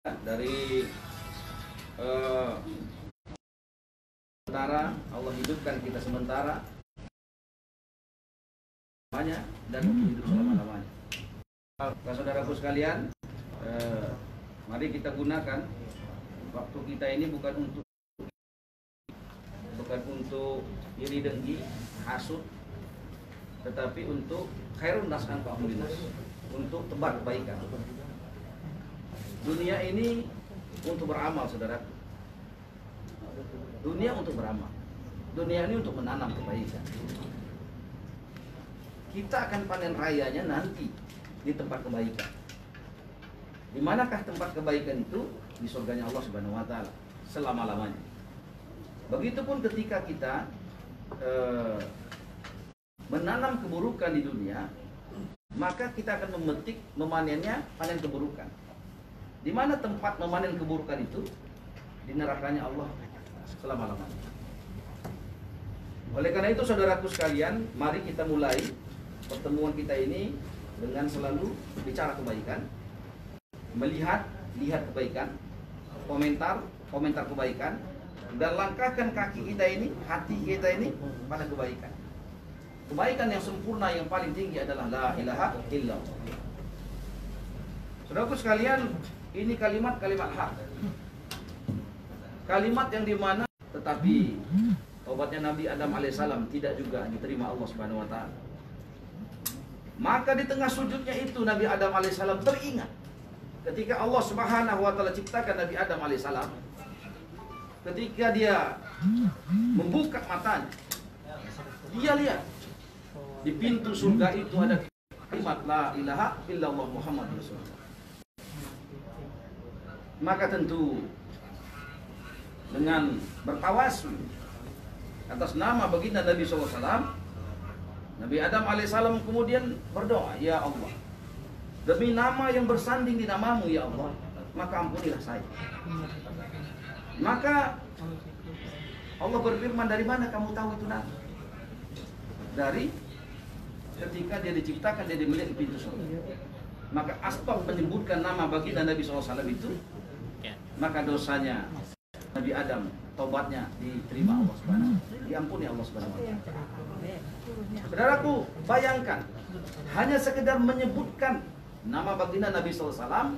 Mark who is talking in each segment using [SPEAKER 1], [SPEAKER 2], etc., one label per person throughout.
[SPEAKER 1] dari sementara Allah hidupkan kita sementara banyak dan hidup selama-lamanya. Saudaraku sekalian, mari kita gunakan waktu kita ini bukan untuk iri dengki, hasud, tetapi untuk khairun nas anfa'un linnas, untuk tebar kebaikan. Dunia ini untuk beramal, saudara. Dunia untuk beramal. Dunia ini untuk menanam kebaikan. Kita akan panen rayanya nanti di tempat kebaikan. Di manakah tempat kebaikan itu? Di surganya Allah Subhanahu wa taala selama-lamanya. Begitupun ketika kita menanam keburukan di dunia, maka kita akan memetik, memanennya, panen keburukan. Di mana tempat memanen keburukan itu? Di nerakanya Allah selama-lamanya. Oleh karena itu, saudaraku sekalian, mari kita mulai pertemuan kita ini dengan selalu bicara kebaikan, lihat kebaikan, komentar kebaikan, dan langkahkan kaki kita ini, hati kita ini pada kebaikan. Kebaikan yang sempurna yang paling tinggi adalah la ilaha illallah. Saudaraku sekalian, ini kalimat hak. Kalimat yang dimana tetapi taubatnya Nabi Adam alaihissalam tidak juga diterima Allah Subhanahu wa taala. Maka di tengah sujudnya itu Nabi Adam alaihissalam teringat ketika Allah Subhanahu wa taala ciptakan Nabi Adam alaihissalam. Ketika dia membuka matanya, dia lihat di pintu surga itu ada kalimat la ilaha illallah Muhammad Rasulullah. Maka tentu dengan bertawasul atas nama baginda Nabi SAW, Nabi Adam alaihissalam kemudian berdoa, ya Allah, demi nama yang bersanding di namamu ya Allah, maka ampunilah saya. Maka Allah berfirman, dari mana kamu tahu itu nama? Dari ketika dia diciptakan, dia melihat di pintu surga. Maka asbab menyebutkan nama baginda Nabi SAW itu, maka dosanya Nabi Adam, taubatnya diterima Allah Subhanahu wa taala, diampuni Allah Subhanahu wa taala. Saudaraku, bayangkan hanya sekedar menyebutkan nama baginda Nabi SAW,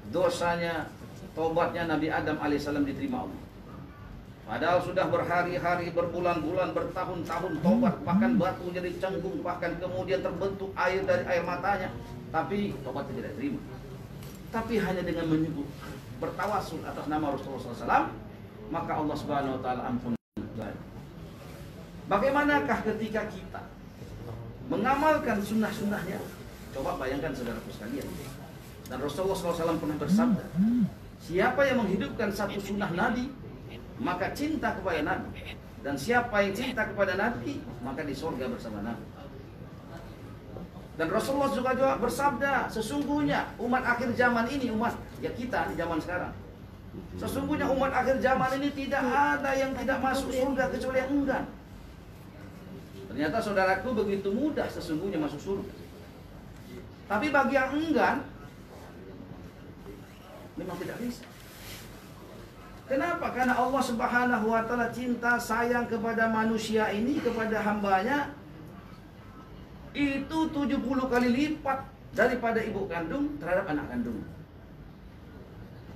[SPEAKER 1] dosanya, taubatnya Nabi Adam alaihissalam diterima Allah. Padahal sudah berhari-hari, berbulan-bulan, bertahun-tahun taubat, bahkan batu jadi cenggung, bahkan kemudian terbentuk air dari air matanya, tapi taubatnya tidak diterima. Tapi hanya dengan menyebut, bertawasul atas nama Rasulullah SAW, maka Allah Subhanahu wa taala ampuni. Bagaimanakah ketika kita mengamalkan sunnah-sunnahnya? Coba bayangkan saudaraku sekalian. Dan Rasulullah SAW pernah bersabda, siapa yang menghidupkan satu sunnah Nabi, maka cinta kepada Nabi. Dan siapa yang cinta kepada Nabi, maka di surga bersama Nabi. Dan Rasulullah juga bersabda, sesungguhnya umat akhir zaman ini, umat ya kita di zaman sekarang, sesungguhnya umat akhir zaman ini tidak ada yang tidak masuk surga kecuali yang enggan. Ternyata saudaraku, begitu mudah sesungguhnya masuk surga. Tapi bagi yang enggan, memang tidak bisa. Kenapa? Karena Allah Subhanahu wa taala cinta sayang kepada manusia ini, kepada hambanya, itu 70 kali lipat daripada ibu kandung terhadap anak kandung.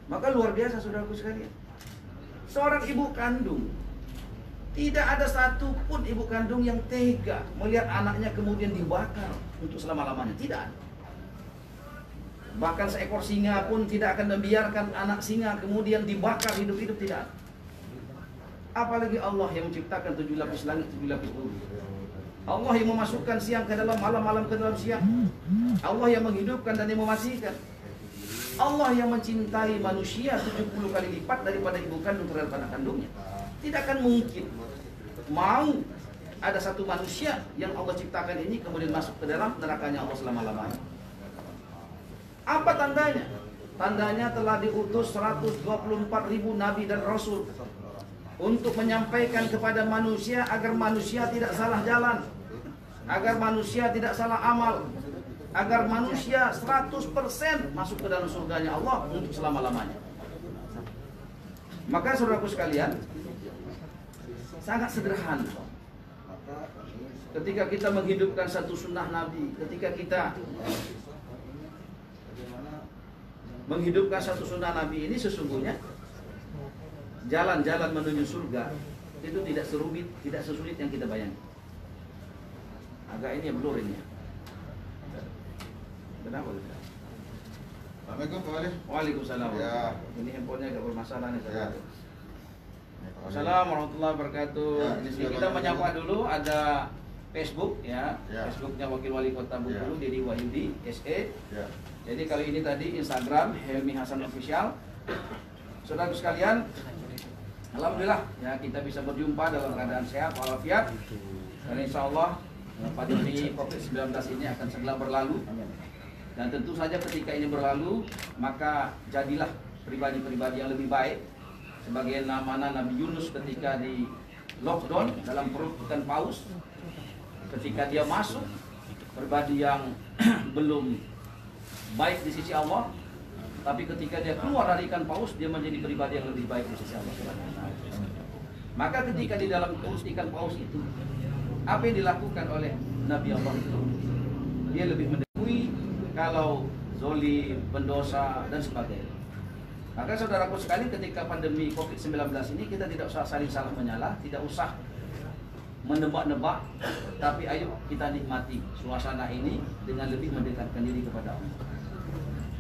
[SPEAKER 1] Maka luar biasa saudaraku sekalian. Seorang ibu kandung, tidak ada satupun ibu kandung yang tega melihat anaknya kemudian dibakar untuk selama-lamanya. Tidak ada. Bahkan seekor singa pun tidak akan membiarkan anak singa kemudian dibakar hidup-hidup, tidak ada. Apalagi Allah yang menciptakan 7 lapis langit, 7 lapis bumi. Allah yang memasukkan siang ke dalam malam, malam ke dalam siang. Allah yang menghidupkan dan yang mematikan. Allah yang mencintai manusia 70 kali lipat daripada ibu kandung terhadap anak kandungnya. Tidak akan mungkin mau ada satu manusia yang Allah ciptakan ini kemudian masuk ke dalam nerakanya Allah selama-lamanya. Apa tandanya? Tandanya telah diutus 124.000 nabi dan rasul untuk menyampaikan kepada manusia agar manusia tidak salah jalan, agar manusia tidak salah amal, agar manusia 100% masuk ke dalam surganya Allah untuk selama-lamanya. Maka saudaraku sekalian, sangat sederhana. Ketika kita menghidupkan satu sunnah Nabi, ketika kita menghidupkan satu sunnah Nabi ini, sesungguhnya jalan-jalan menuju surga itu tidak serumit, tidak sesulit yang kita bayangkan. Agak ini blur ini ya. Kenapa?
[SPEAKER 2] Assalamualaikum Pak Wali.
[SPEAKER 1] Waalaikumsalam.
[SPEAKER 2] Ya.
[SPEAKER 1] Ini handphonenya agak bermasalah nih.
[SPEAKER 2] Ya.
[SPEAKER 1] Assalamualaikum warahmatullahi wabarakatuh.
[SPEAKER 2] Ya,
[SPEAKER 1] Di sini kita menyapa dulu, ada Facebook ya.
[SPEAKER 2] Ya.
[SPEAKER 1] Facebooknya Wakil Wali Kota Bengkulu,
[SPEAKER 2] Ya.
[SPEAKER 1] Dedi Wahyudi SE.
[SPEAKER 2] Ya.
[SPEAKER 1] Jadi kali ini tadi Instagram Helmi Hasan Official. Saudara sekalian, alhamdulillah ya kita bisa berjumpa dalam keadaan sehat walafiat. Dan insya Allah pandemi COVID-19 ini akan segera berlalu. Dan tentu saja ketika ini berlalu, maka jadilah pribadi-pribadi yang lebih baik. Sebagaimana Nabi Yunus ketika di lockdown dalam perut ikan paus, ketika dia masuk, pribadi yang belum baik di sisi Allah, tapi ketika dia keluar dari ikan paus, dia menjadi pribadi yang lebih baik di sisi Allah. Maka ketika di dalam perut ikan paus itu, apa yang dilakukan oleh Nabi Allah itu? Dia lebih mendahului kalau zolim, pendosa, dan sebagainya. Maka saudaraku sekalian, ketika pandemi COVID-19 ini, kita tidak usah saling salah menyalah, tidak usah menebak-nebak, tapi ayo kita nikmati suasana ini dengan lebih mendekatkan diri kepada Allah.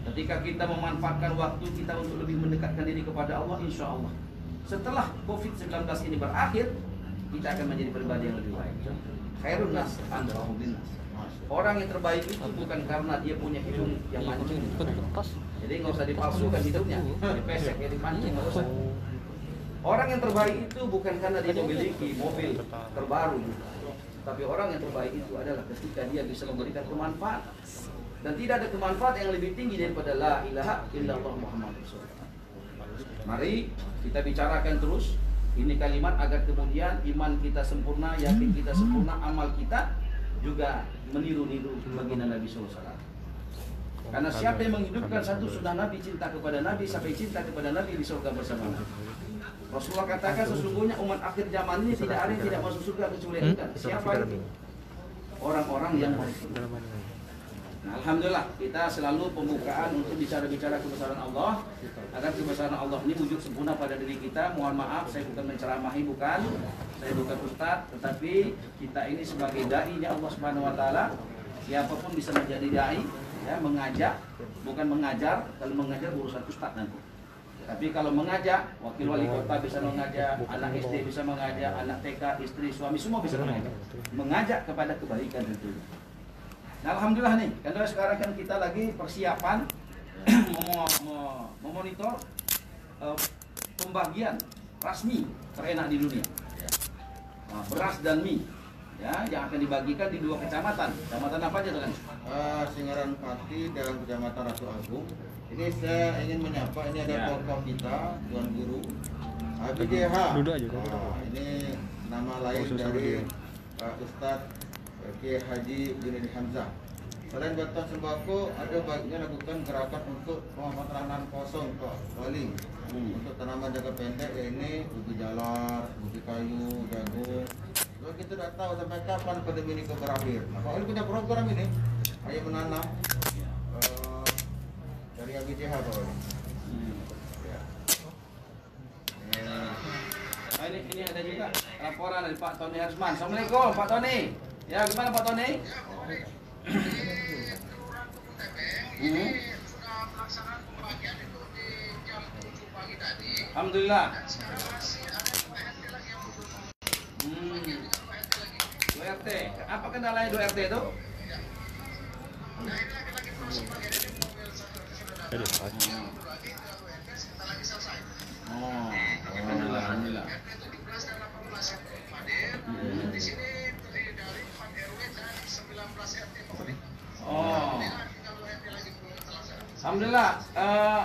[SPEAKER 1] Ketika kita memanfaatkan waktu kita untuk lebih mendekatkan diri kepada Allah, insya Allah setelah COVID-19 ini berakhir, kita akan menjadi pribadi yang lebih baik. Khairun nas anfa'uhum linnas. Orang yang terbaik itu bukan karena dia punya hidung yang mancung. Jadi nggak usah dipalsukan hidungnya, dipesek ya, dipancing, nggak usah. Orang yang terbaik itu bukan karena dia memiliki mobil terbaru, tapi orang yang terbaik itu adalah ketika dia bisa memberikan kemanfaatan. Dan tidak ada kemanfaat yang lebih tinggi daripada la ilaha illallah Muhammadur Rasulullah. Mari kita bicarakan terus ini kalimat agar kemudian iman kita sempurna, yakin kita sempurna, amal kita juga meniru-niru baginda Nabi SAW. Karena siapa yang menghidupkan satu sunnah Nabi, cinta kepada Nabi, sampai cinta kepada Nabi di surga bersama Nabi. Rasulullah katakan sesungguhnya umat akhir zaman ini tidak ada yang tidak masuk surga kecuali engkau. Siapa itu? Orang-orang yang beriman. Nah, alhamdulillah kita selalu pembukaan untuk bicara-bicara kebesaran Allah, agar kebesaran Allah ini wujud sempurna pada diri kita. Mohon maaf, saya bukan menceramahi, bukan. Saya bukan ustadz, tetapi kita ini sebagai dai-nya Allah Subhanahu wa taala, siapapun bisa menjadi dai, ya, mengajak, bukan mengajar. Kalau mengajar urusan ustadz nanti. Tapi kalau mengajak, wakil wali kota bisa mengajak, anak SD bisa mengajak, anak TK, istri, suami, semua bisa mengajak. Mengajak kepada kebaikan tentunya. Nah, alhamdulillah nih, karena sekarang kan kita lagi persiapan memonitor pembagian rasmi terenak di dunia. Beras dan mie, ya, yang akan dibagikan di 2 kecamatan. Kecamatan apa aja kan?
[SPEAKER 2] Singaran Pati dan Kecamatan Ratu Agung. Ini saya ingin menyapa, ini ada tokoh kita, Tuan Guru ABJH. Ini nama lain dari Ustadz Kiai Haji Junedi Hamzah. Selain bantuan sembako, ada baiknya lakukan gerakan untuk pemaparan kosong Pak Wali. Untuk tanaman jangka pendek, ya ini ubi jalar, ubi kayu, jagung. Kalau kita tidak tahu sampai kapan pandemi ini berakhir. Nah, Pak Wali punya program ini, ayo menanam dari ABJH Pak Wali. Ya.
[SPEAKER 1] Nah, ini ada juga laporan dari Pak Tony Hersman. Assalamualaikum Pak Tony. Ya, gimana Pak Tony?
[SPEAKER 3] Ini sudah melaksanakan pembagian itu di jam 7 pagi tadi.
[SPEAKER 1] Alhamdulillah.
[SPEAKER 3] Dan sekarang masih ada 2 RT lagi yang belum pembagian dengan 2 RT lagi.
[SPEAKER 1] 2 RT. Apa kendalanya 2 RT itu?
[SPEAKER 3] Nah, ini lagi proses pembagian ini mobil sudah datang. Lagi ke 2 RT sebentar lagi selesai.
[SPEAKER 1] Oh, alhamdulillah, alhamdulillah.
[SPEAKER 3] RT 17 dan 18 yang belum hadir. Di sini terdiri dari 4 RW dan 19 RT Pak.
[SPEAKER 1] Oh. Alhamdulillah.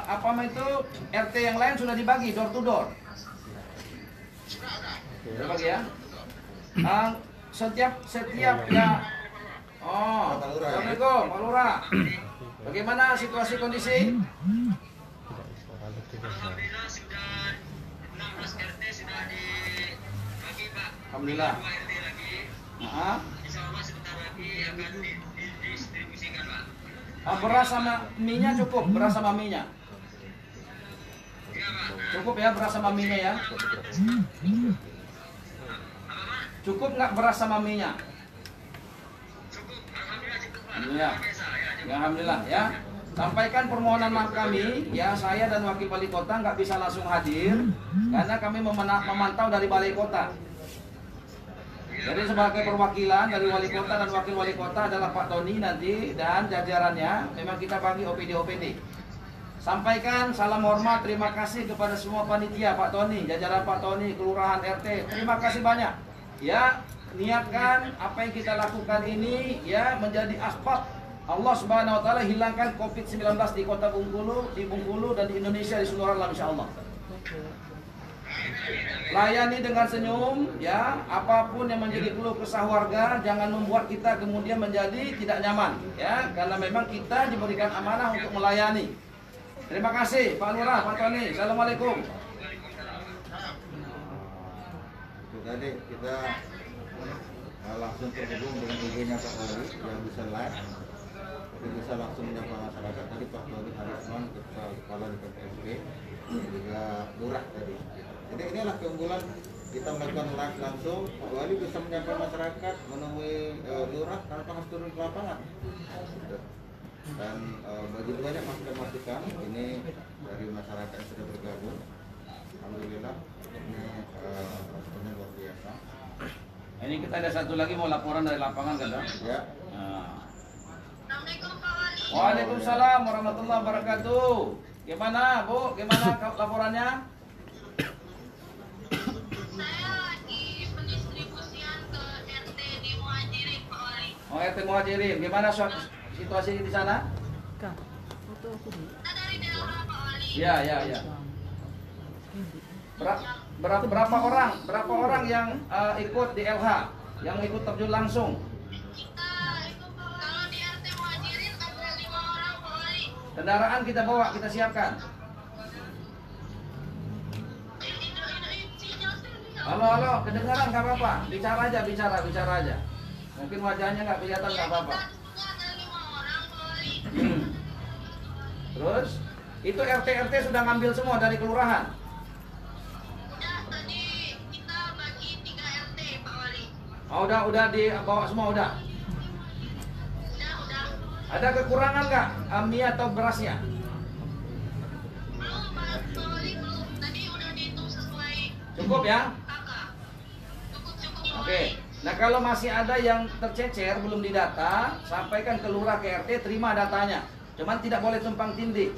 [SPEAKER 1] Apa itu RT yang lain sudah dibagi door to door? Sudah bagi ya? Setiap ya. Oh,
[SPEAKER 2] Pak Lurah, ya.
[SPEAKER 1] Assalamualaikum, Pak Lurah. Bagaimana situasi kondisi?
[SPEAKER 3] Alhamdulillah sudah 16 RT sudah dibagi Pak.
[SPEAKER 1] Alhamdulillah.
[SPEAKER 3] 2 RT lagi.
[SPEAKER 1] Nah,
[SPEAKER 3] Insya Allah sebentar lagi akan didistribusikan Pak.
[SPEAKER 1] beras sama minyak cukup, beras sama minyak.
[SPEAKER 3] Iya Pak.
[SPEAKER 1] Cukup ya beras sama minyak ya. Cukup nggak beras sama minyak?
[SPEAKER 3] Cukup, alhamdulillah cukup Pak.
[SPEAKER 1] Iya.
[SPEAKER 3] Biasa ya.
[SPEAKER 1] Ya, alhamdulillah ya. Sampaikan permohonan maaf kami, ya saya dan wakil wali kota nggak bisa langsung hadir karena kami memantau dari balai kota. Jadi sebagai perwakilan dari wali kota dan wakil wali kota adalah Pak Tony nanti dan jajarannya. Memang kita bagi OPD. Sampaikan salam hormat, terima kasih kepada semua panitia Pak Tony, jajaran Pak Tony, kelurahan RT. Terima kasih banyak. Ya, niatkan apa yang kita lakukan ini ya menjadi asbab Allah Subhanahu wa taala hilangkan Covid-19 di Kota Bengkulu, di Bengkulu dan di Indonesia di seluruh alam insyaallah. Layani dengan senyum ya, apapun yang menjadi keluh kesah warga jangan membuat kita kemudian menjadi tidak nyaman ya, karena memang kita diberikan amanah untuk melayani. Terima kasih Pak Lurah, Pak Tony. Assalamualaikum.
[SPEAKER 2] Itu tadi kita langsung terhubung dengan IG-nya Pak Wali yang bisa live. Jadi bisa langsung menyapa masyarakat. Tadi Pak Wali Harisman, Kepala DPRD, juga Lurah tadi. Jadi inilah keunggulan kita melakukan live langsung. Pak Wali bisa menyapa masyarakat, menemui Lurah tanpa harus turun ke lapangan. Dan begitu banyak masukan ini dari masyarakat yang sudah bergabung. Alhamdulillah ini responnya luar biasa.
[SPEAKER 1] Ini kita ada satu lagi mau laporan dari lapangan kan?
[SPEAKER 2] Ya.
[SPEAKER 1] Nah.
[SPEAKER 3] Assalamualaikum Pak Wali.
[SPEAKER 1] Waalaikumsalam warahmatullahi wabarakatuh. Gimana Bu? Gimana laporannya?
[SPEAKER 3] Saya lagi pendistribusian ke RT di Muhajirin Pak Wali.
[SPEAKER 1] Oh RT Muhajirin. Gimana situasi di sana?
[SPEAKER 3] Kita dari daerah Pak Wali.
[SPEAKER 1] Ya. Berapa orang yang ikut di LH, yang ikut terjun langsung?
[SPEAKER 3] Kita itu kalau di RT Muhajirin ada 5 orang Pak Wali.
[SPEAKER 1] Kendaraan kita bawa, kita siapkan. Halo, kedengaran nggak apa-apa? Bicara aja. Mungkin wajahnya nggak kelihatan nggak apa-apa.
[SPEAKER 3] Ada 5 orang Pak Wali.
[SPEAKER 1] Terus, itu RT sudah ngambil semua dari kelurahan.
[SPEAKER 3] Udah tadi kita bagi 3 RT Pak Wali.
[SPEAKER 1] Oh, udah dibawa semua udah.
[SPEAKER 3] Udah.
[SPEAKER 1] Ada kekurangan nggak mie atau berasnya?
[SPEAKER 3] Belum Pak Wali belum. Tadi udah dihitung sesuai
[SPEAKER 1] Cukup ya?
[SPEAKER 3] kakak. Cukup Pak
[SPEAKER 1] Oke.
[SPEAKER 3] Wali.
[SPEAKER 1] Nah kalau masih ada yang tercecer belum didata, sampaikan ke lurah ke RT, terima datanya. Cuman tidak boleh tumpang tindih.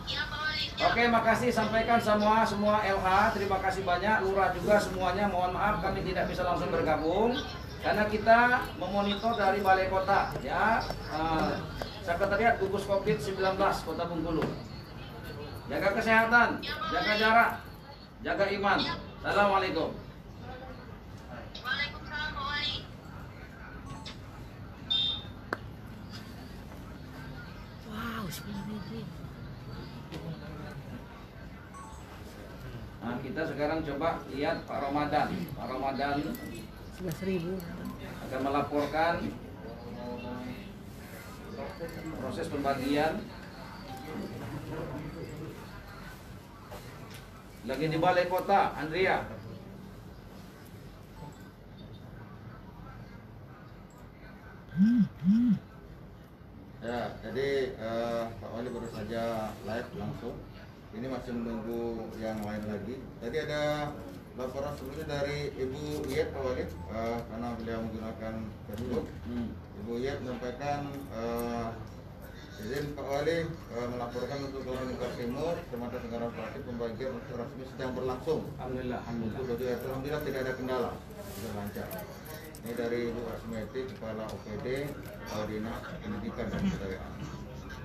[SPEAKER 3] Iya Pak Wali.
[SPEAKER 1] Oke, makasih sampaikan semua LH. Terima kasih banyak. Lurah juga semuanya. Mohon maaf kami tidak bisa langsung bergabung karena kita memonitor dari Balai Kota ya. Sekretariat gugus Covid-19 Kota Bengkulu. Jaga kesehatan, jaga jarak, jaga iman. Assalamualaikum.
[SPEAKER 3] Waalaikumsalam Pak Wali.
[SPEAKER 1] Nah, kita sekarang coba lihat Pak Ramadan. Pak Ramadan
[SPEAKER 4] 11.000.
[SPEAKER 1] akan melaporkan proses pembagian. Lagi di Balai Kota, Andrea.
[SPEAKER 2] Ya, jadi Pak Wali baru saja live langsung. Ini masih menunggu yang lain lagi. Tadi ada laporan sebelumnya dari Ibu Yet Pak Wali, karena beliau menggunakan Facebook. Ibu Yet menyampaikan izin Pak Wali melaporkan untuk Kelurahan Lingkar Timur, Kecamatan Tenggara Selatan, pembagian untuk resmi sedang berlangsung.
[SPEAKER 1] Alhamdulillah,
[SPEAKER 2] Untuk alhamdulillah tidak ada kendala, sudah lancar. Ini dari Ibu Asmeti, Kepala OPD, Dinas Pendidikan dan Kebudayaan.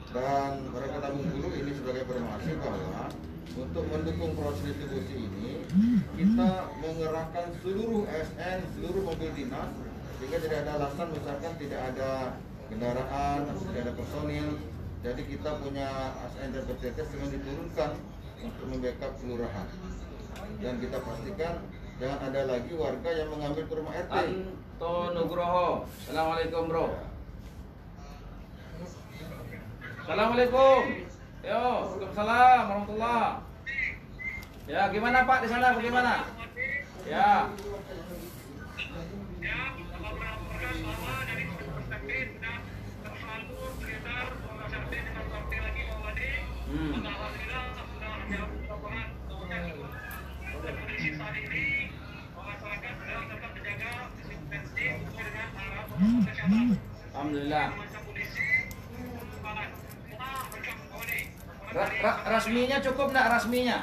[SPEAKER 2] Dan mereka tabung dulu ini sebagai informasi bahwa untuk mendukung proses distribusi ini kita mengerahkan seluruh SN, seluruh mobil dinas sehingga tidak ada alasan misalkan tidak ada kendaraan, tidak ada personil. Jadi kita punya ASN dan PTTS dengan diturunkan untuk membackup kelurahan. Dan kita pastikan jangan ada lagi warga yang mengambil ke rumah RT.
[SPEAKER 1] Anto Nugroho, assalamualaikum bro. Assalamualaikum. Yo, waalaikumsalam warahmatullah. Ya, gimana Pak di sana? Bagaimana? Ya. Alhamdulillah. Rasminya cukup enggak rasminya?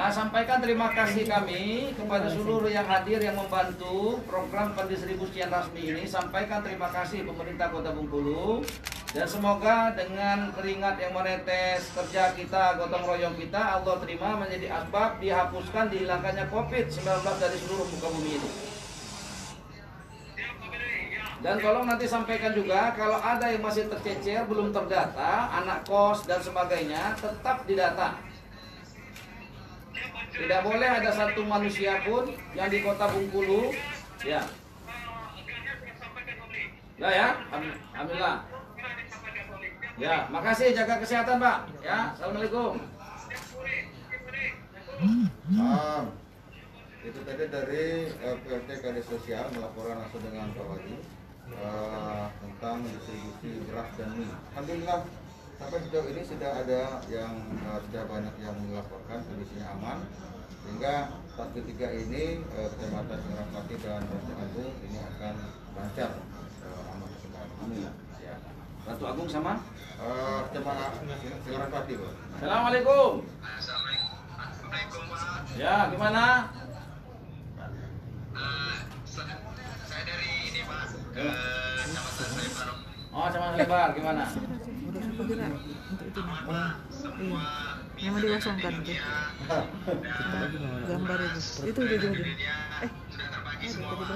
[SPEAKER 1] Sampaikan terima kasih kami kepada seluruh yang hadir yang membantu program pendistribusian rasmi ini. Sampaikan terima kasih pemerintah Kota Bengkulu. Dan semoga dengan keringat yang menetes, kerja kita, gotong royong kita, Allah terima menjadi asbab dihapuskan, dihilangkannya COVID-19 dari seluruh muka bumi ini. Dan tolong nanti sampaikan juga kalau ada yang masih tercecer, belum terdata, anak kos dan sebagainya, tetap didata. Tidak boleh ada satu manusia pun yang di Kota Bengkulu, ya. Ya, alhamdulillah. Ya, makasih, jaga kesehatan Pak. Ya, assalamualaikum.
[SPEAKER 2] Itu tadi dari PLT KD Sosial melaporkan langsung dengan Pak Wali tentang distribusi beras dan mie. Alhamdulillah sampai sejauh ini sudah ada yang sudah banyak yang melaporkan kondisinya aman, sehingga saat ketiga ini Kecamatan Singarapati dan Ratu Agung ini akan lancar aman kembali. Alhamdulillah. Ya.
[SPEAKER 1] Ratu Agung sama?
[SPEAKER 2] Kecamatan Singarapati, Pak.
[SPEAKER 1] Assalamualaikum.
[SPEAKER 3] Assalamualaikum Pak.
[SPEAKER 1] Ya, gimana?
[SPEAKER 3] Saya dari ini Pak, ke Kecamatan Lebar.
[SPEAKER 1] Oh, Kecamatan Lebar, gimana?
[SPEAKER 4] Udah apa gerak untuk itu nih? Oh, iya. Yang mau dikosongkan tuh. Gambar itu. Itu udah jadi.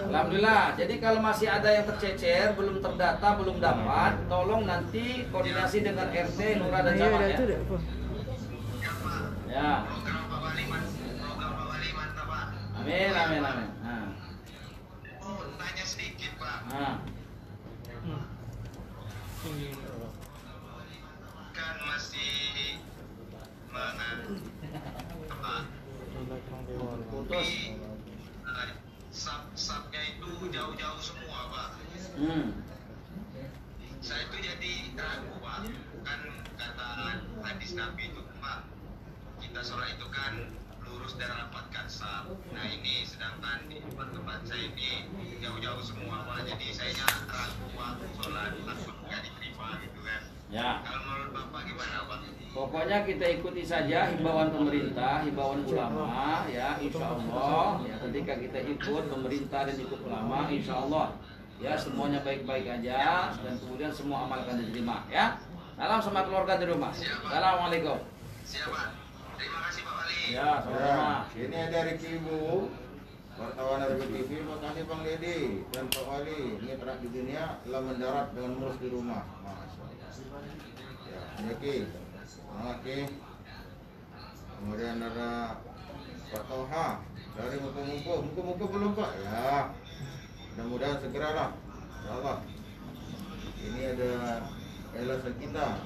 [SPEAKER 1] Alhamdulillah. Jadi kalau masih ada yang tercecer, belum terdata, belum dapat, tolong nanti koordinasi dengan RT, Lurah dan
[SPEAKER 4] Iya,
[SPEAKER 1] Camat
[SPEAKER 4] udah
[SPEAKER 1] ya.
[SPEAKER 4] itu udah.
[SPEAKER 1] Ya.
[SPEAKER 3] Program Pak Wali mantap Pak.
[SPEAKER 1] Amin, amin, amin. Nah.
[SPEAKER 3] Tanya sedikit Pak.
[SPEAKER 1] Nah.
[SPEAKER 3] Kan masih
[SPEAKER 1] Putus.
[SPEAKER 3] Sub-subnya itu jauh-jauh semua Pak. Saya itu jadi ragu Pak. Kan kata hadis Nabi itu Pak, kita sholat itu kan lurus dan rapatkan sub. Nah ini sedangkan di tempat saya ini jauh-jauh semua Pak. Jadi saya ragu Pak, sholat langsung nggak diterima gitu kan.
[SPEAKER 1] Ya.
[SPEAKER 3] Kalau menurut Bapak gimana Pak?
[SPEAKER 1] Pokoknya kita ikuti saja himbauan pemerintah, himbauan ulama, ya, insya Allah. Ya, ketika kita ikut pemerintah dan ikut ulama, insya Allah, ya semuanya baik-baik aja dan kemudian semua amal akan diterima, ya. Salam sama keluarga di rumah. Assalamualaikum.
[SPEAKER 3] Siap Pak. Terima kasih Pak Wali.
[SPEAKER 1] Ya, sama-sama.
[SPEAKER 2] Ini ada Riki Ibu, wartawan RB TV. Terima kasih Bang Dedi dan Pak Wali. Ini terang di dunia telah mendarat dengan mulus di rumah. Masya Allah. Ya, Riki. Oke. Kemudian ada Pak Toha dari Muka-Muka belum Pak? Ya. Mudah-mudahan segeralah. Insyaallah. Ini ada Ella Sakita.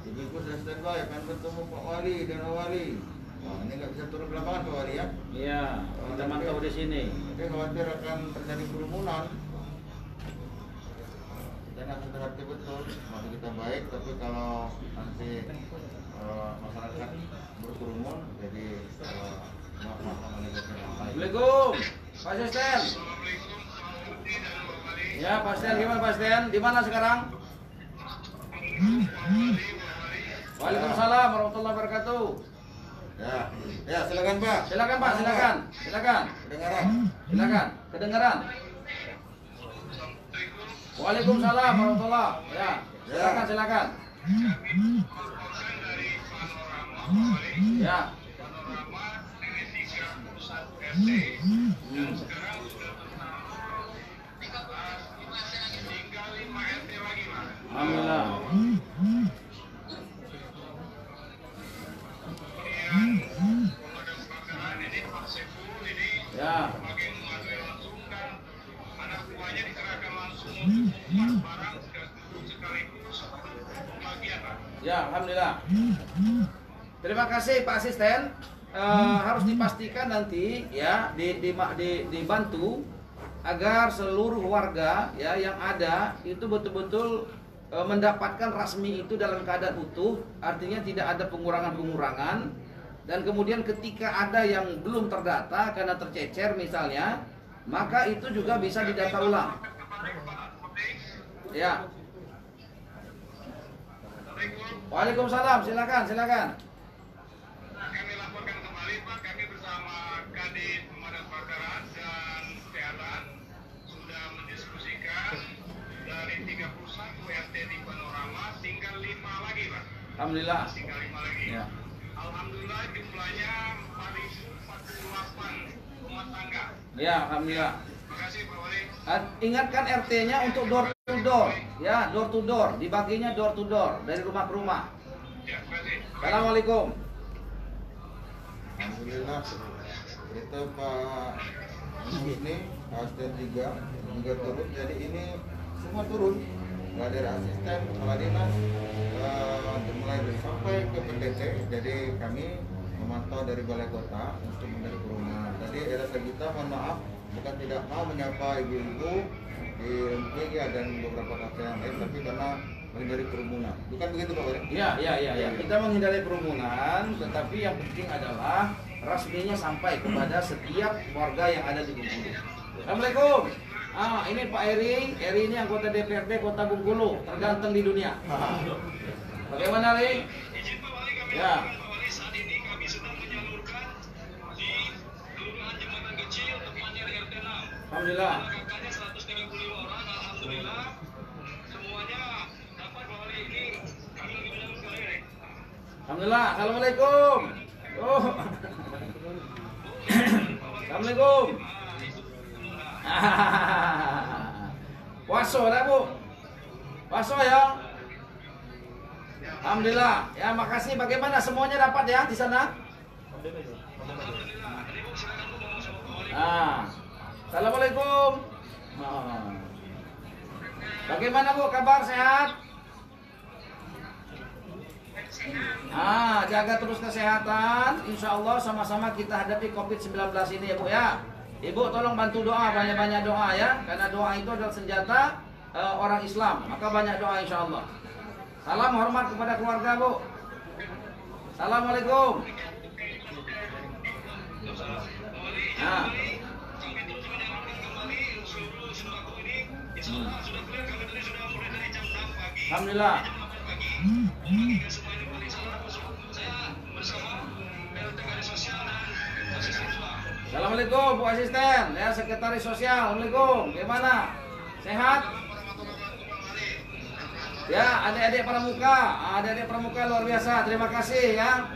[SPEAKER 2] Ibu sudah standby akan bertemu Pak Wali dan Wali. Wah, ini nggak bisa turun ke lapangan Pak Wali ya?
[SPEAKER 1] Iya, kita mantau di sini.
[SPEAKER 2] Tapi khawatir akan terjadi kerumunan. Dan harus hati betul, masih kita baik, tapi kalau nanti masyarakat berkerumun, jadi masalah negara yang lain.
[SPEAKER 1] Assalamualaikum, Pak Sesten. Ya, Pak Sesten, gimana Pak Sesten? Di mana sekarang? Waalaikumsalam warahmatullahi wabarakatuh.
[SPEAKER 2] Ya silakan Pak.
[SPEAKER 1] Silakan Pak, silakan.
[SPEAKER 2] Kedengaran.
[SPEAKER 1] Silakan, kedengaran. Waalaikumsalam warahmatullahi. Ya, silakan. Ya.
[SPEAKER 3] RT dan sekarang sudah bertambah tinggal 5 RT lagi, Mas.
[SPEAKER 1] Alhamdulillah.
[SPEAKER 3] Kemudian pemadam kebakaran ini Pak Saiful ini
[SPEAKER 1] Ya.
[SPEAKER 3] sebagai mengatur langsung dan anak buahnya dikerahkan langsung untuk membuat barang sekaligus pembagian, Pak.
[SPEAKER 1] Ya, alhamdulillah. Terima kasih Pak Asisten. Harus dipastikan nanti ya dibantu agar seluruh warga ya yang ada itu betul-betul mendapatkan rasmi itu dalam keadaan utuh, artinya tidak ada pengurangan-pengurangan. Dan kemudian ketika ada yang belum terdata karena tercecer misalnya, maka itu juga bisa didata ulang. Ya. Waalaikumsalam, silakan.
[SPEAKER 3] Kami laporkan kembali, Pak. Kami bersama Kadin Pemadam Kebakaran dan Kesehatan sudah mendiskusikan dari 31 RT di Panorama tinggal 5 lagi, Pak.
[SPEAKER 1] Alhamdulillah.
[SPEAKER 3] Tinggal 5 lagi.
[SPEAKER 1] Ya.
[SPEAKER 3] Alhamdulillah jumlahnya 4.048 rumah tangga.
[SPEAKER 1] Ya, alhamdulillah.
[SPEAKER 3] Terima kasih, Pak Wali.
[SPEAKER 1] Ingatkan RT-nya untuk door to door, ya, door to door, dibaginya door to door dari rumah ke rumah.
[SPEAKER 3] Ya, terima kasih.
[SPEAKER 1] Assalamualaikum.
[SPEAKER 2] Alhamdulillah itu Pak ini asisten juga turun, jadi ini semua turun, nggak ada asisten kepala dinas mulai sampai ke PDT. Jadi kami memantau dari balai kota untuk menjadi perumahan. Tadi RT kita mohon maaf bukan tidak mau menyapa ibu-ibu di Rempeyek dan beberapa kakek yang lain, tapi karena menghindari kerumunan. Bukan begitu Pak Wali?
[SPEAKER 1] Ya. Kita menghindari kerumunan, tetapi yang penting adalah rasminya sampai kepada setiap warga yang ada di Bengkulu. Assalamualaikum. Ini Pak Eri ini anggota DPRD Kota Bengkulu, terganteng di dunia. Bagaimana, Ri?
[SPEAKER 3] Izin Pak Wali, kami
[SPEAKER 1] Ya.
[SPEAKER 3] laporkan, Pak Wali, saat ini kami sedang menyalurkan di Kelurahan Jembatan Kecil, tepatnya di RT 6.
[SPEAKER 1] Alhamdulillah.
[SPEAKER 3] Kakaknya 135 orang, alhamdulillah semuanya dapat, Pak Wali. Ini kami lagi menyalurkan ini.
[SPEAKER 1] Alhamdulillah. Assalamualaikum. Oh. Assalamualaikum. Puasa dah Bu. Puasa ya. Alhamdulillah. Ya, makasih. Bagaimana semuanya dapat ya di sana? Assalamualaikum. Bagaimana Bu kabar, sehat? Jaga terus kesehatan. Insya Allah sama-sama kita hadapi COVID-19 ini ya Bu ya. Ibu tolong bantu doa, banyak-banyak doa ya. Karena doa itu adalah senjata orang Islam. Maka banyak doa insya Allah. Salam hormat kepada keluarga Bu. Assalamualaikum. Alhamdulillah. Assalamualaikum Bu Asisten, ya Sekretaris Sosial. Assalamualaikum. Gimana? Sehat? Ya, adik-adik pramuka luar biasa. Terima kasih ya.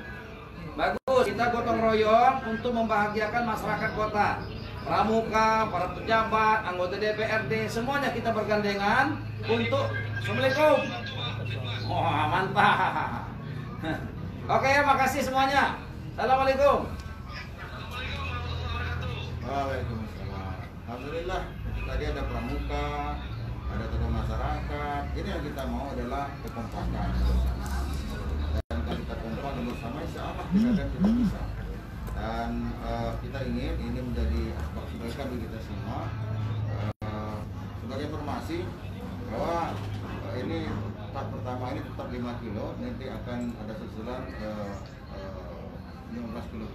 [SPEAKER 1] Bagus, kita gotong royong untuk membahagiakan masyarakat kota. Pramuka, para pejabat, anggota DPRD, semuanya kita bergandengan untuk Assalamualaikum. Oh, mantap. Oke ya, makasih semuanya. Assalamualaikum.
[SPEAKER 2] Waalaikumsalam. Alhamdulillah tadi ada pramuka, ada tokoh masyarakat. Ini yang kita mau adalah kekompakan bersama. Dan kalau kita kompak bersama, insya Allah tidak akan kita bisa. Dan kita ingin ini menjadi aspek kebaikan bagi kita semua. Sebagai informasi bahwa ini tahap pertama ini tetap 5 kilo, nanti akan ada susulan 15 kilo.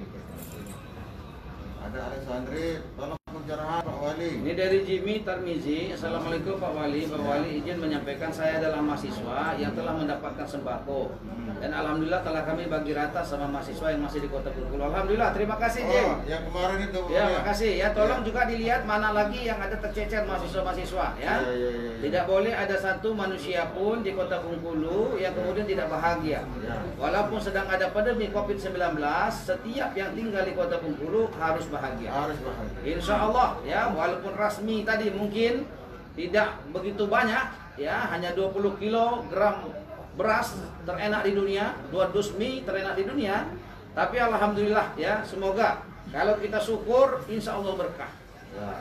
[SPEAKER 2] Ada Alexandri, tolong pencerahan Pak Wali.
[SPEAKER 1] Ini dari Jimmy Tarmizi. Assalamualaikum Pak Wali. Pak Wali izin menyampaikan saya adalah mahasiswa yang telah mendapatkan sembako. Dan alhamdulillah telah kami bagi rata sama mahasiswa yang masih di Kota Bengkulu. Alhamdulillah, terima kasih Jim.
[SPEAKER 2] Oh, yang kemarin itu.
[SPEAKER 1] Ya, makasih ya. Tolong juga dilihat mana lagi yang ada tercecer mahasiswa-mahasiswa ya.
[SPEAKER 2] Ya.
[SPEAKER 1] Tidak boleh ada satu manusia pun di Kota Bengkulu yang kemudian tidak bahagia. Walaupun sedang ada pandemi COVID-19, setiap yang tinggal di Kota Bengkulu harus bahagia.
[SPEAKER 2] Harus bahagia.
[SPEAKER 1] Insya Allah ya, walaupun rasmi tadi mungkin tidak begitu banyak ya, hanya 20 kilogram beras terenak di dunia, 2 dus mie terenak di dunia, tapi alhamdulillah ya, semoga kalau kita syukur insya Allah berkah.
[SPEAKER 2] Ya.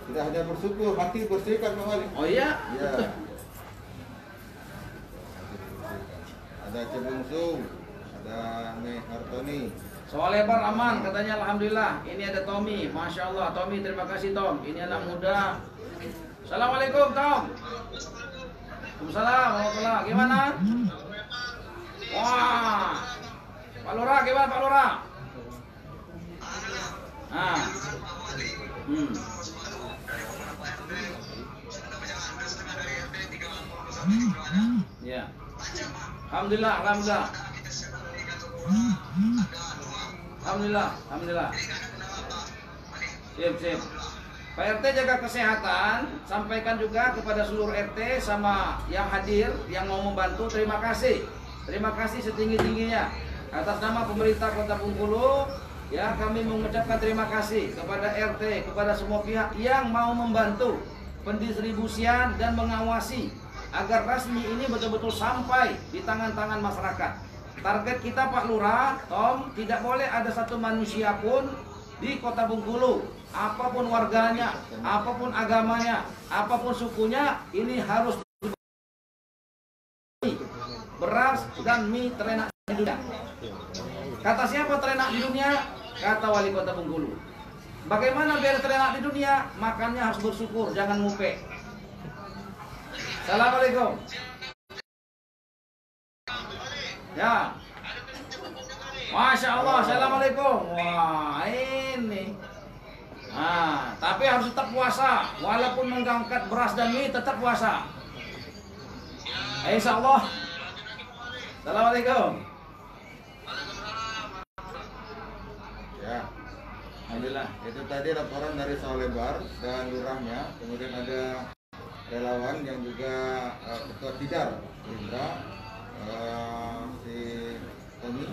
[SPEAKER 2] Tidak hanya bersyukur, hati bersihkan Pak Wali.
[SPEAKER 1] Oh iya?
[SPEAKER 2] Ya. Ada Cebungsung, ada Nih Hartoni.
[SPEAKER 1] Soal lebar aman katanya alhamdulillah. Ini ada Tommy, masya Allah Tommy, terima kasih Tom. Ini anak muda. Assalamualaikum Tom. Waalaikumsalam warahmatullahi. Gimana? Wah, Pak Lurah gimana Pak Lurah? Ah. Ya. Alhamdulillah, alhamdulillah. Alhamdulillah. Sip. Pak RT jaga kesehatan, sampaikan juga kepada seluruh RT sama yang hadir, yang mau membantu, terima kasih. Terima kasih setinggi-tingginya. Atas nama pemerintah Kota Bengkulu, ya kami mengucapkan terima kasih kepada RT, kepada semua pihak yang mau membantu pendistribusian dan mengawasi agar rasmi ini betul-betul sampai di tangan-tangan masyarakat. Target kita Pak Lurah, Tom, tidak boleh ada satu manusia pun di Kota Bengkulu, apapun warganya, apapun agamanya, apapun sukunya, ini harus beras dan mie terenak di dunia. Kata siapa terenak di dunia? Kata Wali Kota Bengkulu. Bagaimana biar terenak di dunia? Makannya harus bersyukur, jangan ngupe. Assalamualaikum. Ya. Masya Allah, assalamualaikum. Wah, ini. Nah, tapi harus tetap puasa. Walaupun mengangkat beras dan mie, tetap puasa. Insya Allah. Assalamualaikum.
[SPEAKER 2] Ya.
[SPEAKER 1] Alhamdulillah.
[SPEAKER 2] Itu tadi laporan dari Solebar dan lurahnya. Kemudian ada relawan yang juga ketua Tidar Indra, si Tommy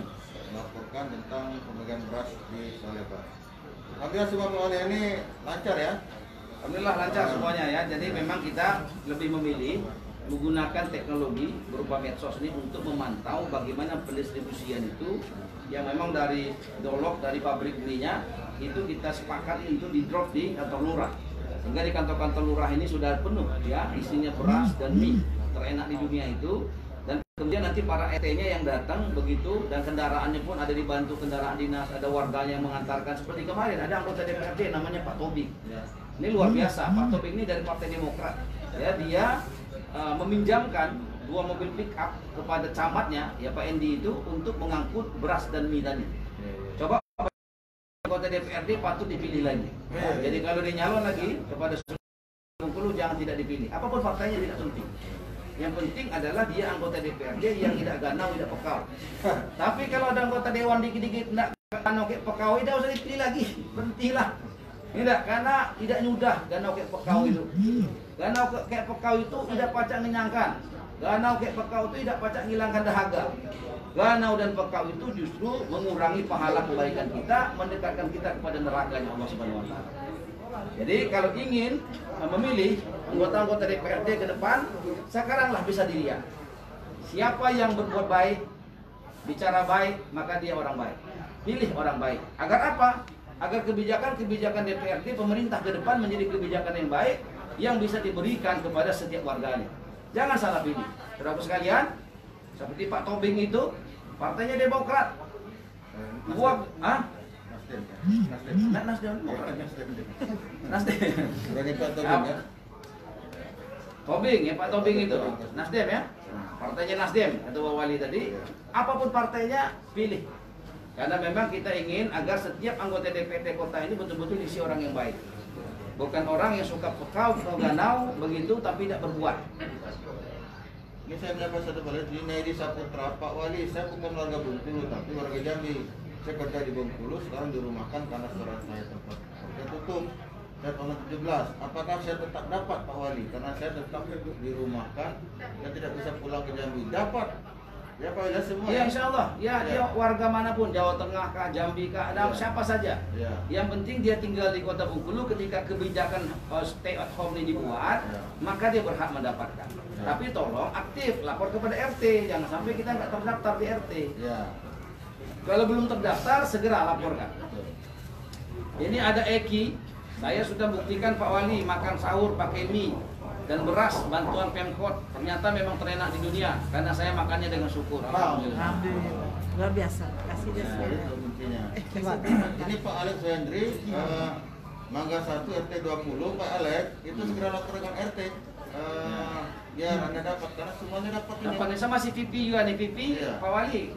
[SPEAKER 2] melaporkan tentang pemegang beras di Solebar. Alhamdulillah semua pengelola ini lancar ya.
[SPEAKER 1] Alhamdulillah lancar semuanya ya. Jadi memang kita lebih memilih menggunakan teknologi berupa medsos ini untuk memantau bagaimana pendistribusian itu yang memang dari dolog dari pabrik belinya itu kita sepakati untuk di drop di kantor lurah, sehingga di kantor-kantor lurah ini sudah penuh ya, isinya beras dan mie terenak di dunia itu. Dan kemudian nanti para ET-nya yang datang begitu, dan kendaraannya pun ada dibantu kendaraan dinas, ada warganya yang mengantarkan. Seperti kemarin ada anggota DPRD namanya Pak Tobing. Ini luar biasa, Pak Tobing ini dari Partai Demokrat. Ya, dia meminjamkan 2 mobil pick up kepada camatnya ya Pak Endi itu untuk mengangkut beras dan mie tadi. Coba anggota DPRD patut dipilih lagi. Jadi kalau dia nyalon lagi kepada Bengkulu jangan tidak dipilih. Apapun partainya tidak penting. Yang penting adalah dia anggota DPRD yang tidak ganau, tidak pekau. Tapi kalau ada anggota dewan dikit-dikit tidak ganau kayak pekau, tidak usah dipilih lagi. Berhentilah. Tidak, karena tidak nyudah ganau kayak pekau itu. Ganau kayak pekau itu tidak pacak menyangkan. Ganau kayak pekau itu tidak pacak menghilangkan dahaga. Ganau dan pekau itu justru mengurangi pahala kebaikan kita, mendekatkan kita kepada nerakanya Allah Subhanahu wa taala. Jadi kalau ingin memilih anggota-anggota DPRD ke depan, sekaranglah bisa dilihat. Siapa yang berbuat baik, bicara baik, maka dia orang baik. Pilih orang baik. Agar apa? Agar kebijakan-kebijakan DPRD pemerintah ke depan menjadi kebijakan yang baik yang bisa diberikan kepada setiap warganya. Jangan salah pilih. Saudara sekalian, seperti Pak Tobing itu, partainya Demokrat. Buat, Nasdem. Tobing ya, Pak Tobing itu Nasdem ya. Partainya Nasdem, Ketua Wali tadi. Apapun partainya, pilih. Karena memang kita ingin agar setiap anggota DPD kota ini betul-betul isi orang yang baik. Bukan orang yang suka pekau, ganau, begitu tapi tidak berbuat.
[SPEAKER 2] Ini saya mendapat satu balik di Naidi Saputra, Pak Wali, saya bukan warga Bengkulu tapi warga Jambi. Saya kerja di Bengkulu, sekarang dirumahkan karena surat saya tempat kerja tutup. Saya tanggal 17. Apakah saya tetap dapat Pak Wali? Karena saya tetap dirumahkan dan tidak bisa pulang ke Jambi. Dapat. Ya Pak Wali semua.
[SPEAKER 1] Ya insya Allah. Ya, dia warga manapun, Jawa Tengah kah, Jambi kah, ada siapa saja. Yang penting dia tinggal di kota Bengkulu, ketika kebijakan stay at home ini dibuat, maka dia berhak mendapatkan. Tapi tolong aktif, lapor kepada RT, jangan sampai kita nggak terdaftar di RT. Kalau belum terdaftar, segera laporkan. Ini ada Eki, saya sudah buktikan Pak Wali makan sahur pakai mie dan beras bantuan Pemkot. Ternyata memang terenak di dunia karena saya makannya dengan syukur. Alhamdulillah.
[SPEAKER 4] Luar biasa. Kasih dia
[SPEAKER 2] Ini Pak Alex Hendri, Mangga 1 RT 20, Pak Alex itu segera laporkan RT. Biar Anda dapat karena semuanya dapat.
[SPEAKER 1] Dapat sama si Pipi juga nih Pipi, Pak Wali.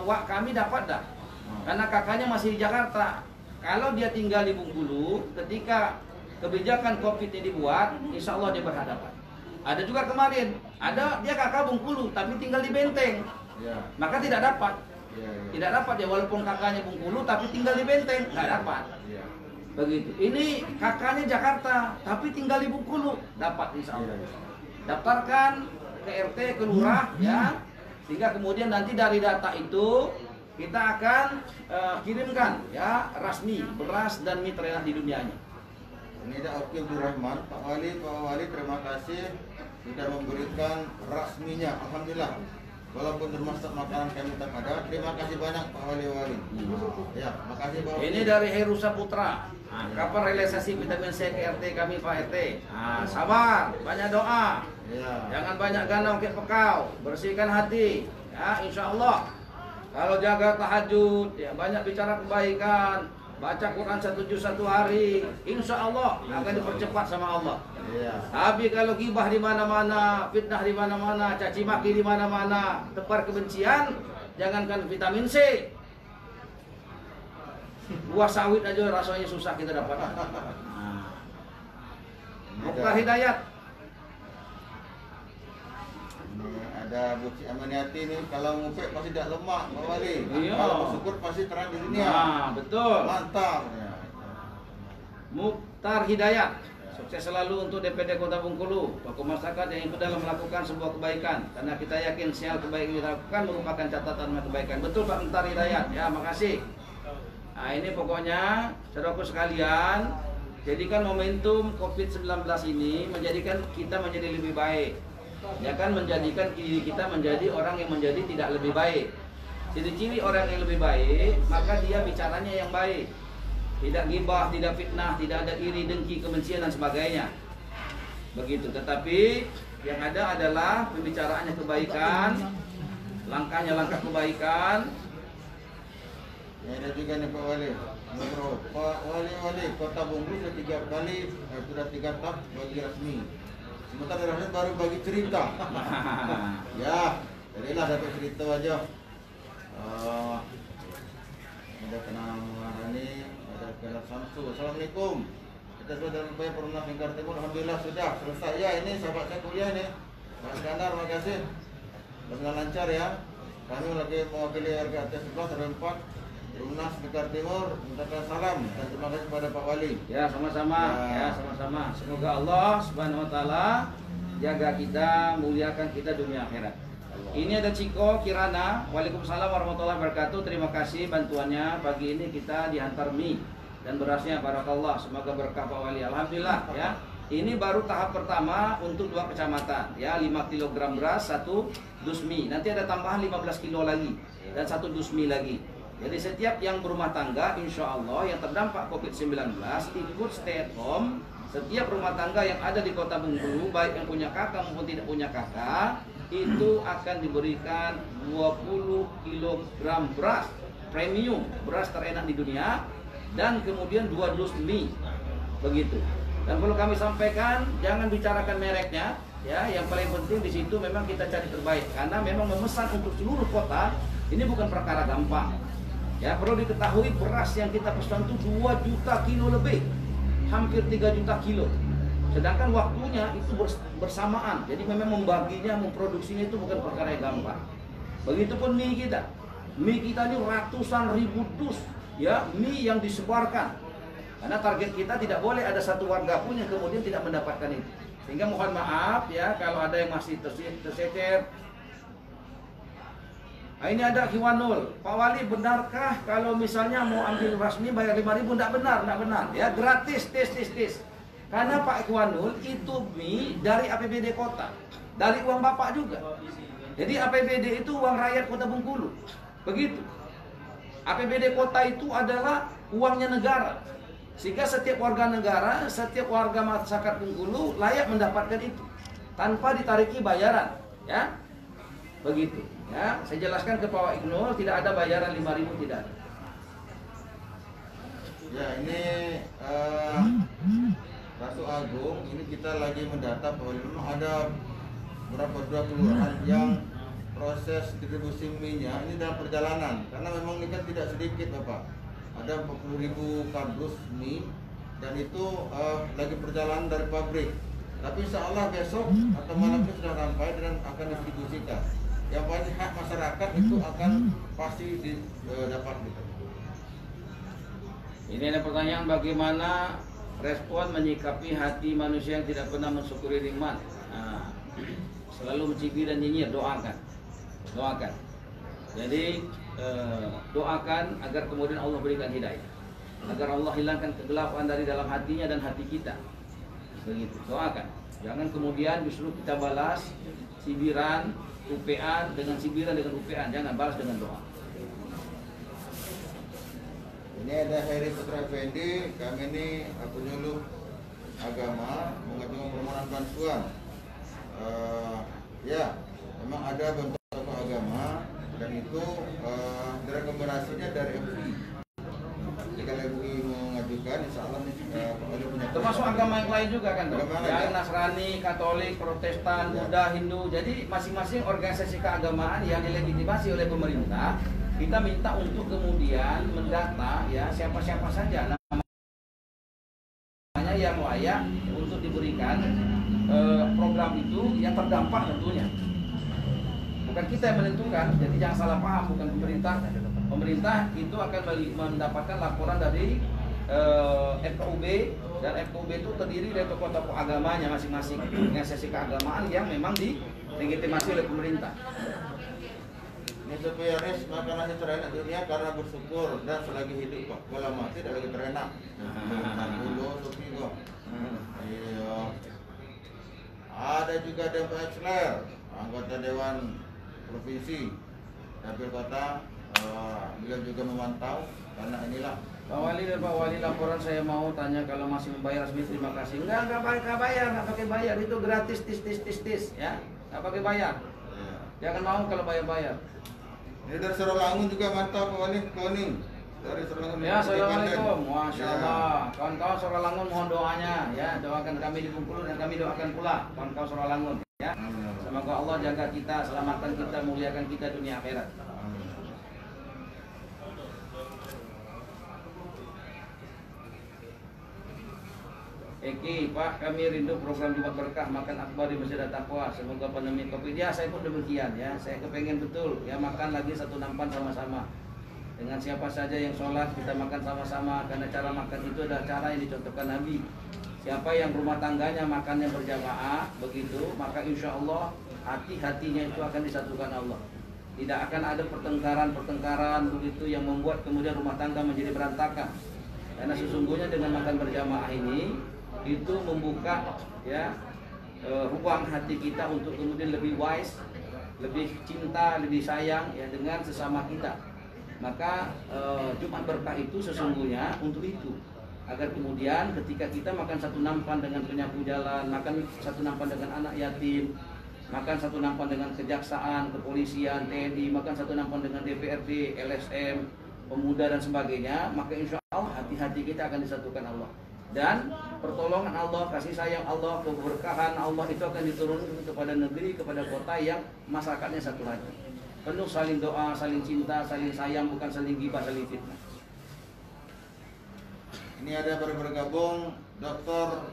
[SPEAKER 1] Wak kami dapat dah. Karena kakaknya masih di Jakarta. Kalau dia tinggal di Bengkulu, ketika kebijakan COVID ini dibuat, insya Allah dia berhadapan. Ada juga kemarin, ada dia kakak Bengkulu, tapi tinggal di Benteng, maka tidak dapat. Tidak dapat ya, walaupun kakaknya Bengkulu, tapi tinggal di Benteng, nggak dapat. Begitu. Ini kakaknya Jakarta, tapi tinggal di Bengkulu, dapat insya Allah. Daftarkan ke RT, ke lurah, ya. Sehingga kemudian nanti dari data itu kita akan kirimkan ya rasmi beras dan mie terenak di dunianya.
[SPEAKER 2] Ini ada Oki Abdul Rahman, Pak Wali terima kasih sudah memberikan rasminya. Alhamdulillah. Walaupun termasuk makanan kami tak ada, terima kasih banyak Pak Wali. Ya, makasih Pak Wali.
[SPEAKER 1] Ini dari Heru Saputra. Kapan realisasi vitamin C ke RT kami Pak RT? Sabar, banyak doa. Jangan banyak ganau kayak pekau, bersihkan hati. Ya, insya Allah. Kalau jaga tahajud, ya banyak bicara kebaikan, baca Quran 1 juz 1 hari, insya Allah akan dipercepat sama Allah. Tapi kalau gibah di mana-mana, fitnah di mana-mana, caci maki di mana-mana, tebar kebencian, jangankan vitamin C, buah sawit aja rasanya susah kita dapat. Moga hidayat.
[SPEAKER 2] Ada Buci Amaniati nih, kalau ngupek pasti tidak lemak Pak Wali.
[SPEAKER 1] Iya.
[SPEAKER 2] Kalau bersyukur pasti terang di dunia.
[SPEAKER 1] Nah, betul.
[SPEAKER 2] Mantap.
[SPEAKER 1] Mukhtar Hidayat. Sukses selalu untuk DPD Kota Bengkulu, tokoh masyarakat yang ikut dalam melakukan sebuah kebaikan. Karena kita yakin sial kebaikan yang dilakukan merupakan catatan kebaikan. Betul Pak Mukhtar Hidayat. Ya, makasih. Nah, ini pokoknya saudaraku sekalian, jadikan momentum COVID-19 ini menjadikan kita menjadi lebih baik. Ya kan, menjadikan diri kita menjadi orang yang menjadi tidak lebih baik. Ciri-ciri orang yang lebih baik, maka dia bicaranya yang baik. Tidak gibah, tidak fitnah, tidak ada iri, dengki, kebencian dan sebagainya. Begitu. Tetapi yang ada adalah pembicaraannya kebaikan, langkahnya langkah kebaikan.
[SPEAKER 2] Ya, ada juga nih Pak Wali. Pak Wali, Kota Bengkulu sudah 3 tahap bagi resmi. Sementara rasanya baru bagi cerita. Ya, jadilah dapat cerita aja. Ada kenal Maharani, ada kenal Samsu. Assalamualaikum. Kita sudah dalam upaya perumahan Lingkar Timur. Alhamdulillah sudah selesai. Ya, ini sahabat saya kuliah nih. Pak Iskandar, makasih. Dengan lancar ya. Kami lagi mewakili RKT 11 ada 4. Lunas Lingkar Timur, mengucapkan salam dan terima kasih kepada Pak Wali.
[SPEAKER 1] Ya, sama-sama. Ya, sama-sama. Semoga Allah Subhanahu wa taala jaga kita, muliakan kita dunia akhirat. Ini ada Ciko Kirana. Waalaikumsalam warahmatullahi wabarakatuh. Terima kasih bantuannya. Pagi ini kita diantar mie dan berasnya, barakallah. Semoga berkah Pak Wali. Alhamdulillah ya. Ini baru tahap pertama untuk 2 kecamatan ya, 5 kg beras, 1 dus mie. Nanti ada tambahan 15 kilo lagi dan 1 dus mie lagi. Jadi setiap yang berumah tangga insya Allah yang terdampak COVID-19 ikut stay at home. Setiap rumah tangga yang ada di Kota Bengkulu, baik yang punya kakak maupun tidak punya kakak, itu akan diberikan 20 kg beras premium, beras terenak di dunia, dan kemudian 2 dus mie. Begitu. Dan perlu kami sampaikan, jangan bicarakan mereknya, ya. Yang paling penting di situ memang kita cari terbaik, karena memang memesan untuk seluruh kota Ini bukan perkara gampang. Ya, perlu diketahui beras yang kita pesan itu 2 juta kilo lebih, hampir 3 juta kilo. Sedangkan waktunya itu bersamaan. Jadi memang membaginya, memproduksinya itu bukan perkara yang gampang. Begitupun mie kita. Mie kita ini ratusan ribu dus, ya, mie yang disebarkan. Karena target kita tidak boleh ada satu warga pun yang kemudian tidak mendapatkan itu. Sehingga mohon maaf ya kalau ada yang masih tercecer. Nah, ini ada Hiwanul. Pak Wali, benarkah kalau misalnya mau ambil rasmi bayar 5.000? Tidak benar, tidak benar. Ya, gratis, tes. Karena Pak Hiwanul itu mie dari APBD kota, dari uang Bapak juga. Jadi APBD itu uang rakyat Kota Bengkulu. Begitu. APBD kota itu adalah uangnya negara. Sehingga setiap warga negara, setiap warga masyarakat Bengkulu layak mendapatkan itu tanpa ditariki bayaran, ya. Begitu. Ya, saya jelaskan ke Pak Ignul, tidak ada bayaran 5.000, tidak ada.
[SPEAKER 2] Ya, ini Rasu Agung, ini kita lagi mendata bahwa memang ada berapa 20 orang yang proses distribusi minyak ini dalam perjalanan, karena memang ini kan tidak sedikit Bapak. Ada 40.000 kardus mie dan itu lagi perjalanan dari pabrik. Tapi insya Allah besok atau malam ini sudah sampai dan akan distribusikan. Yang pasti hak masyarakat itu akan pasti dapat.
[SPEAKER 1] Ini ada pertanyaan, bagaimana respon menyikapi hati manusia yang tidak pernah mensyukuri nikmat? Nah, selalu mencibir dan nyinyir, doakan. Jadi doakan agar kemudian Allah berikan hidayah, agar Allah hilangkan kegelapan dari dalam hatinya dan hati kita. Begitu, doakan. Jangan kemudian justru kita balas cibiran, UPA dengan cibiran dengan UPA, jangan balas dengan doa.
[SPEAKER 2] Ini ada Heri Putra Effendi, kami ini penyuluh agama mengajukan permohonan bantuan. Ya, memang ada bantuan tokoh agama dan itu rekomendasinya dari MUI. Jadi kalau MUI mengajukan, insya Allah punya.
[SPEAKER 1] Termasuk agama yang lain juga kan, ya, Nasrani, Katolik, Protestan, Buddha, Hindu. Jadi masing-masing organisasi keagamaan yang dilegitimasi oleh pemerintah, kita minta untuk kemudian mendata ya siapa-siapa saja namanya yang layak untuk diberikan program itu yang terdampak tentunya. Bukan kita yang menentukan, jadi jangan salah paham, bukan pemerintah. Pemerintah itu akan mendapatkan laporan dari FKUB, dan FKUB itu terdiri dari tokoh-tokoh agamanya masing-masing, organisasi keagamaan yang memang dilegitimasi oleh pemerintah.
[SPEAKER 2] Ini supaya res makan nasi terenak dunia karena bersyukur dan selagi hidup kok. Kalau mati tidak lagi terenak. Dulu supi kok. Iya. Ada juga Pak Exler, anggota Dewan Provinsi Dapil Kota. Beliau juga memantau karena inilah.
[SPEAKER 1] Pak Wali dan Pak Wali, laporan saya mau tanya kalau masih membayar resmi, terima kasih. Enggak pakai bayar, itu gratis tis ya. Enggak pakai bayar.
[SPEAKER 2] Ya.
[SPEAKER 1] Jangan mau kalau bayar.
[SPEAKER 2] Ini dari Sorolangun juga mantap Pak Wali, Koning. Dari Sorolangun.
[SPEAKER 1] Ya, assalamualaikum. Masya Allah. Kawan-kawan Sorolangun mohon doanya ya, doakan kami di Bengkulu dan kami doakan pula kawan-kawan Sorolangun ya. Semoga Allah jaga kita, selamatkan kita, muliakan kita dunia akhirat. Eki, Pak, kami rindu program Jumat Berkah makan akbar di Masjid At-Taqwa. Semoga pandemi Covid. Ya, saya pun demikian ya. Saya kepengen betul ya makan lagi satu nampan sama-sama. Dengan siapa saja yang sholat kita makan sama-sama. Karena cara makan itu adalah cara yang dicontohkan Nabi. Siapa yang rumah tangganya makannya berjamaah begitu, maka insya Allah hati-hatinya itu akan disatukan Allah. Tidak akan ada pertengkaran begitu yang membuat kemudian rumah tangga menjadi berantakan. Karena sesungguhnya dengan makan berjamaah ini itu membuka ya ruang hati kita untuk kemudian lebih wise, lebih cinta, lebih sayang ya dengan sesama kita. Maka Jumat Berkah itu sesungguhnya untuk itu, agar kemudian ketika kita makan satu nampan dengan penyapu jalan, makan satu nampan dengan anak yatim, makan satu nampan dengan kejaksaan, kepolisian, TNI, makan satu nampan dengan DPRD, LSM, pemuda dan sebagainya, maka insya Allah hati-hati kita akan disatukan Allah. Dan pertolongan Allah, kasih sayang Allah, keberkahan Allah itu akan diturunkan kepada negeri, kepada kota yang masyarakatnya satu hati. penuh saling doa, saling cinta, saling sayang, bukan saling gibah, saling fitnah.
[SPEAKER 2] Ini ada baru bergabung Dr.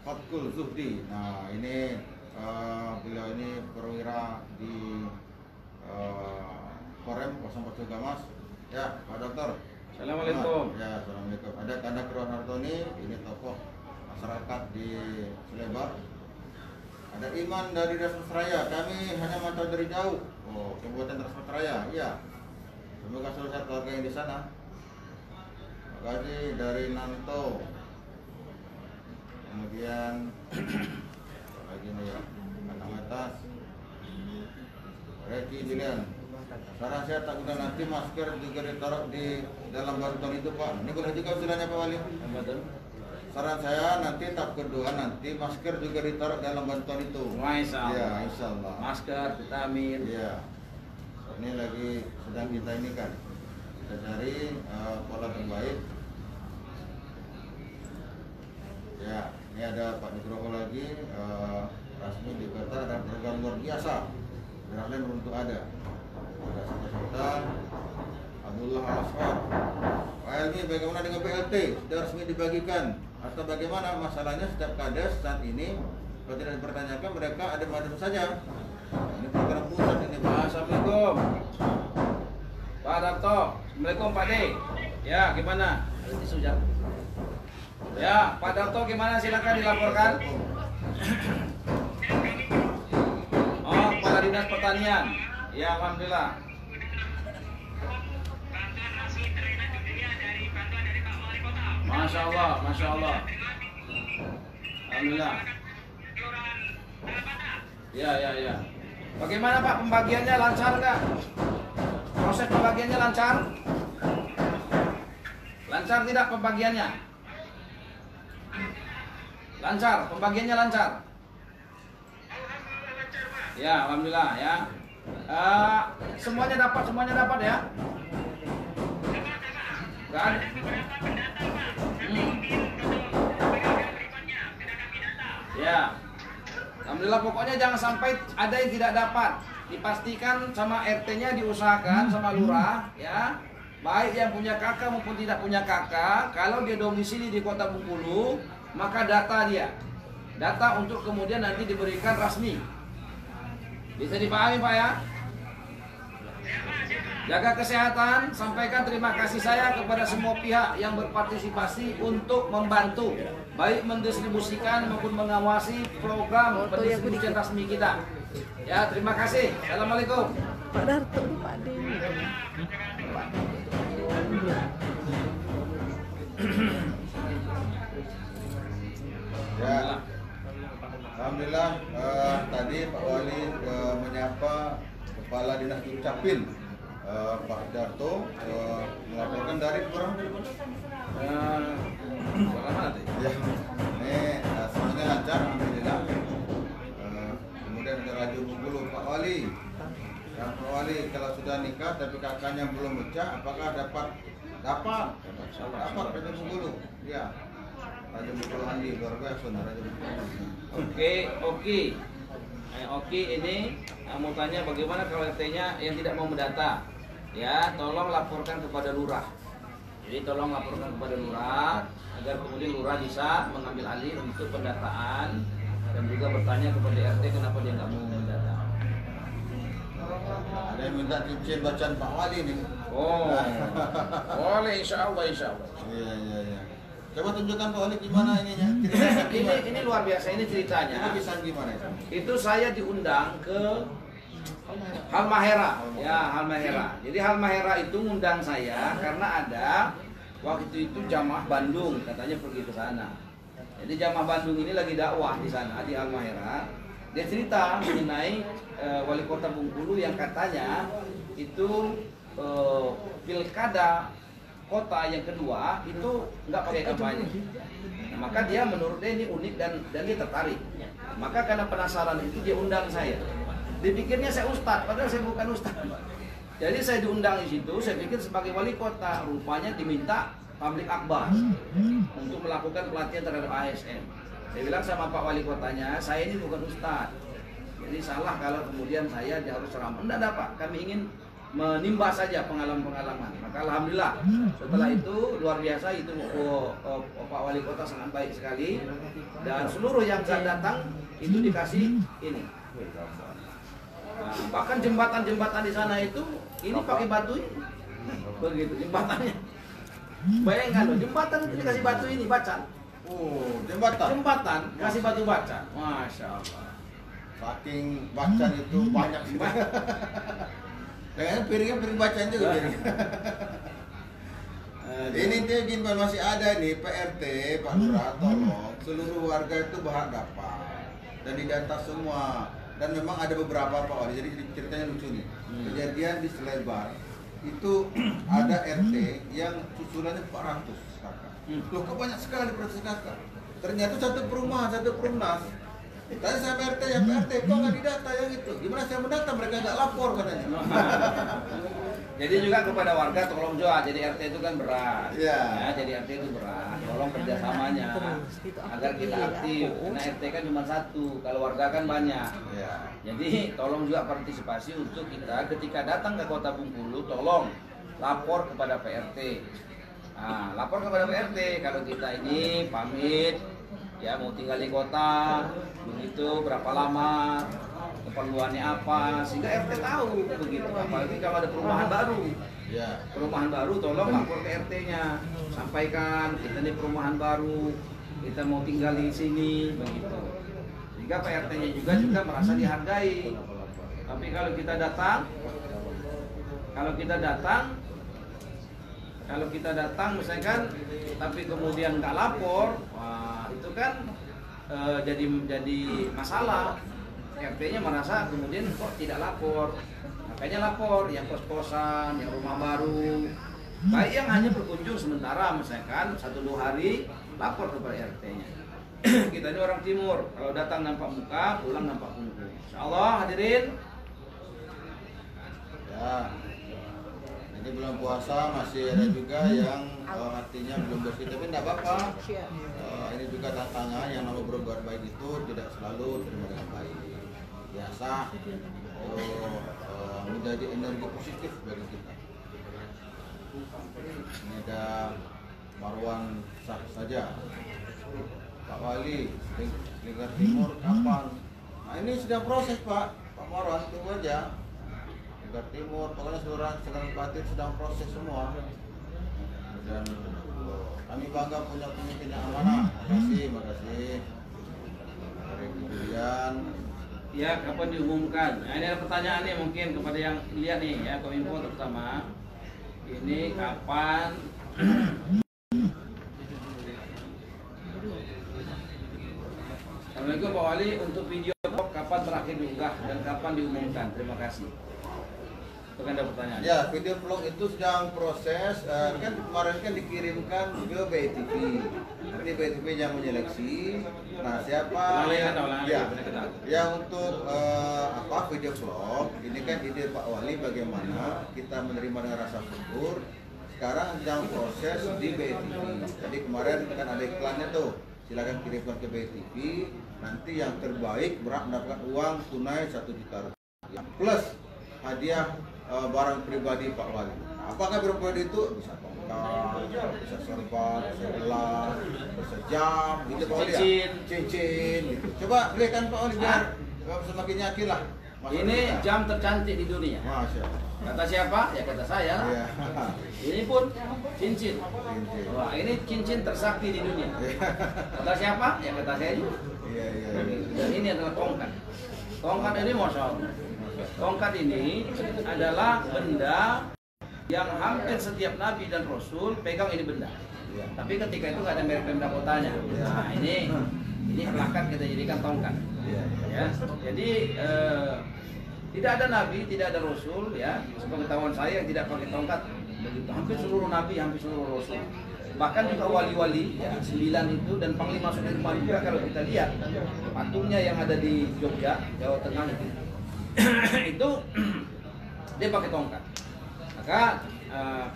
[SPEAKER 2] Fatkul Zuhdi. Nah ini beliau ini perwira di Korem 04 Gamas. Ya Pak Dokter.
[SPEAKER 1] Assalamualaikum.
[SPEAKER 2] Ya assalamualaikum. Ada Kanda Kirwan Hartoni, ini tokoh masyarakat di Selebar. Ada Iman dari Rasmusraya. Kami hanya mantau dari jauh. Oh, Kabupaten Rasmusraya. Iya. Semoga seluruh keluarga yang di sana. Terima kasih dari Nanto. Kemudian lagi nih ya, anak atas. Reki Julian. Saran saya tak guna nanti masker juga ditaruh di dalam bantuan itu Pak. Ini boleh juga istilahnya Pak Wali. Saran saya nanti tahap kedua nanti masker juga ditaruh dalam bantuan itu.
[SPEAKER 1] Insyaallah.
[SPEAKER 2] Ya, insyaallah.
[SPEAKER 1] Masker, vitamin.
[SPEAKER 2] Iya. Ini lagi sedang kita ini kan. Kita cari pola terbaik. Ya, ini ada Pak Nugroho lagi. Rasmi di kota ada program luar biasa. Berlain untuk ada Sultan Abdullah Al-Asfar. Pak Helmi, bagaimana dengan PLT? Sudah resmi dibagikan atau bagaimana? Masalahnya setiap kades saat ini kalau tidak dipertanyakan mereka ada madem saja. Ini program pusat ini Pak.
[SPEAKER 1] Assalamualaikum Pak Darto. Assalamualaikum Pak D. Ya gimana? Ada tisu jam? Ya Pak Darto gimana, silakan dilaporkan. Oh Kepala Dinas Pertanian. Ya alhamdulillah. Masya Allah, Masya Allah. Alhamdulillah. Ya. Bagaimana Pak pembagiannya, lancar nggak? Proses pembagiannya lancar? Lancar tidak pembagiannya? Lancar, pembagiannya lancar? Ya, alhamdulillah ya. Semuanya dapat ya? Nggak ada. Ya. Alhamdulillah, pokoknya jangan sampai ada yang tidak dapat. Dipastikan sama RT-nya, diusahakan sama lurah ya. Baik yang punya kakak maupun tidak punya kakak, kalau dia domisili di Kota Bengkulu, maka data dia. Data untuk kemudian nanti diberikan rasmi. Bisa dipahami Pak ya? Jaga kesehatan, sampaikan terima kasih saya kepada semua pihak yang berpartisipasi untuk membantu, baik mendistribusikan maupun mengawasi program pendistribusian resmi kita. Ya, terima kasih. Assalamualaikum.
[SPEAKER 4] Pak Darto, Pak D.
[SPEAKER 2] Ya, alhamdulillah tadi Pak Wali menyapa Kepala Dinas Dukcapil Pak Darto melaporkan dari kurang dari mana? Ya, ini semuanya lancar, alhamdulillah. Kemudian ada Raja Bengkulu Pak Wali. Ya, Pak Wali kalau sudah nikah tapi kakaknya belum mencah, apakah dapat Raja Bengkulu? Ya. Raja Bengkulu Andi luar biasa Raja Bengkulu.
[SPEAKER 1] Oke, ini mau tanya bagaimana kalau RT-nya yang tidak mau mendata. Ya, tolong laporkan kepada lurah. Jadi tolong laporkan kepada lurah agar kemudian lurah bisa mengambil alih untuk pendataan dan juga bertanya kepada RT kenapa dia nggak mau mendata.
[SPEAKER 2] Ada yang minta cincin bacaan Pak Wali nih.
[SPEAKER 1] Oh, boleh insya Allah.
[SPEAKER 2] Iya. Coba tunjukkan Pak Wali gimana ininya.
[SPEAKER 1] Ini luar biasa ini ceritanya.
[SPEAKER 2] Ini bisa gimana itu?
[SPEAKER 1] Itu saya diundang ke Halmahera, ya Halmahera. Jadi Halmahera itu ngundang saya karena ada waktu itu jamaah Bandung katanya pergi ke sana. Jadi jamaah Bandung ini lagi dakwah di sana di Halmahera. Dia cerita mengenai wali kota Bengkulu yang katanya itu pilkada kota yang kedua itu nggak pakai kampanye. Nah, maka dia menurut dia ini unik dan dia tertarik. Maka karena penasaran itu dia undang saya. Dipikirnya saya ustadz, padahal saya bukan ustadz. Jadi saya diundang di situ, saya pikir sebagai wali kota, rupanya diminta public akbar untuk melakukan pelatihan terhadap ASN. Saya bilang sama Pak Wali Kotanya, saya ini bukan ustadz, Jadi salah kalau kemudian saya harus ceramah. Tidak ada Pak, kami ingin menimba saja pengalaman-pengalaman. Maka alhamdulillah setelah itu luar biasa itu Pak Wali Kota sangat baik sekali dan seluruh yang datang itu dikasih ini. Nah, bahkan jembatan-jembatan di sana itu ini pakai batu ini. Begitu jembatannya. Bayangkan loh, jembatan itu dikasih batu ini bacan.
[SPEAKER 2] Oh, jembatan
[SPEAKER 1] kasih batu bacan. Masya Allah.
[SPEAKER 2] Saking bacan itu banyak sih. Kayaknya piring bacan juga piring. Ini tuh masih ada nih PRT Pak Lurah, tolong seluruh warga itu berhak dapat dan didata semua. Dan memang ada beberapa Pak Wali, jadi ceritanya lucu nih. Kejadian di Selebar itu ada RT yang susulannya 400 kakak. Loh kok banyak sekali 400 kakak? Ternyata satu perumahan, satu perumnas. Tanya saya PRT, ya PRT, kok nggak didata yang itu? Gimana saya mendata? Mereka nggak lapor katanya.
[SPEAKER 1] Jadi juga kepada warga tolong juga, jadi RT itu kan berat.
[SPEAKER 2] Ya.
[SPEAKER 1] Ya, jadi RT itu berat. Tolong kerjasamanya agar kita aktif. Karena RT kan cuma satu, kalau warga kan banyak.
[SPEAKER 2] Ya.
[SPEAKER 1] Jadi tolong juga partisipasi untuk kita ketika datang ke Kota Bengkulu, tolong lapor kepada PRT. Nah, lapor kepada PRT kalau kita ini pamit. Ya mau tinggal di kota, begitu berapa lama, keperluannya apa, sehingga RT tahu begitu. Apalagi kalau ada perumahan baru,
[SPEAKER 2] Ya.
[SPEAKER 1] perumahan baru tolong lapor ke RT-nya, sampaikan kita ini perumahan baru, kita mau tinggal di sini, begitu. Sehingga Pak RT-nya juga merasa dihargai. Tapi kalau kita datang, misalkan, tapi kemudian nggak lapor, wah, itu kan jadi masalah. RT-nya merasa kemudian kok tidak lapor, makanya lapor yang kos-kosan, yang rumah baru, baik yang hanya berkunjung sementara, misalkan 1-2 hari, lapor kepada RT-nya. Kita ini orang timur, kalau datang nampak muka, pulang nampak punggung. Insyaallah hadirin.
[SPEAKER 2] Ya. Ini bulan puasa masih ada juga yang hatinya belum bersih, tapi tidak apa-apa. Ini juga tantangan yang nama berbuat baik itu tidak selalu terima dengan baik. Biasa menjadi energi positif bagi kita. Ini ada Marwan sah saja. Pak Wali, Lingkar Timur kapan? Nah ini sedang proses Pak Marwan, tunggu aja. Lingkar Timur, pokoknya seluruh Batin sedang proses semua. Dan kami bangga punya pemimpin yang amanah. Makasih. Kemudian
[SPEAKER 1] Ya, kapan diumumkan? Nah, ini ada pertanyaan nih mungkin kepada yang lihat nih ya, Kominfo terutama. Ini kapan? Assalamualaikum Pak Wali, untuk video blog kapan terakhir diunggah dan kapan diumumkan? Terima kasih. Itu kan ada pertanyaan.
[SPEAKER 2] ya, video vlog itu sedang proses. Kan kemarin kan dikirimkan ke BTV. Nanti BTV yang menyeleksi. Nah, siapa yang untuk video vlog ini kan ide Pak Wali bagaimana kita menerima dengan rasa syukur. Sekarang sedang proses di BTV. Jadi kemarin kan ada iklannya tuh. Silakan kirimkan ke BTV. Nanti yang terbaik berhak mendapatkan uang tunai 1 juta rupiah plus hadiah barang pribadi Pak Wali. Apakah barang pribadi itu bisa tongkat, bisa serban, bisa gelas, bisa jam, gitu Pak Wali ya? Cincin, gitu. Coba berikan Pak Wali biar semakin yakin lah.
[SPEAKER 1] Ini jam tercantik di dunia.
[SPEAKER 2] Masya Allah.
[SPEAKER 1] Kata siapa? Ya kata saya.
[SPEAKER 2] Iya.
[SPEAKER 1] Ini pun cincin. Wah, ini cincin tersakti di dunia. Kata siapa? Ya kata saya juga.
[SPEAKER 2] Iya.
[SPEAKER 1] Dan ini adalah tongkat. Tongkat ini Masya Allah. Tongkat ini adalah benda yang hampir setiap nabi dan rasul pegang ini benda.
[SPEAKER 2] Iya.
[SPEAKER 1] Tapi ketika itu nggak ada merek Pemda kotanya. Nah ini pelakat kita jadikan tongkat.
[SPEAKER 2] Iya.
[SPEAKER 1] Ya, jadi tidak ada nabi, tidak ada rasul ya. Sepengetahuan saya yang tidak pakai tongkat begitu. Hampir seluruh nabi, hampir seluruh rasul. Bahkan juga wali-wali ya, 9 itu dan Panglima Sudirman juga kalau kita lihat patungnya yang ada di Jogja, Jawa Tengah itu dia pakai tongkat. Maka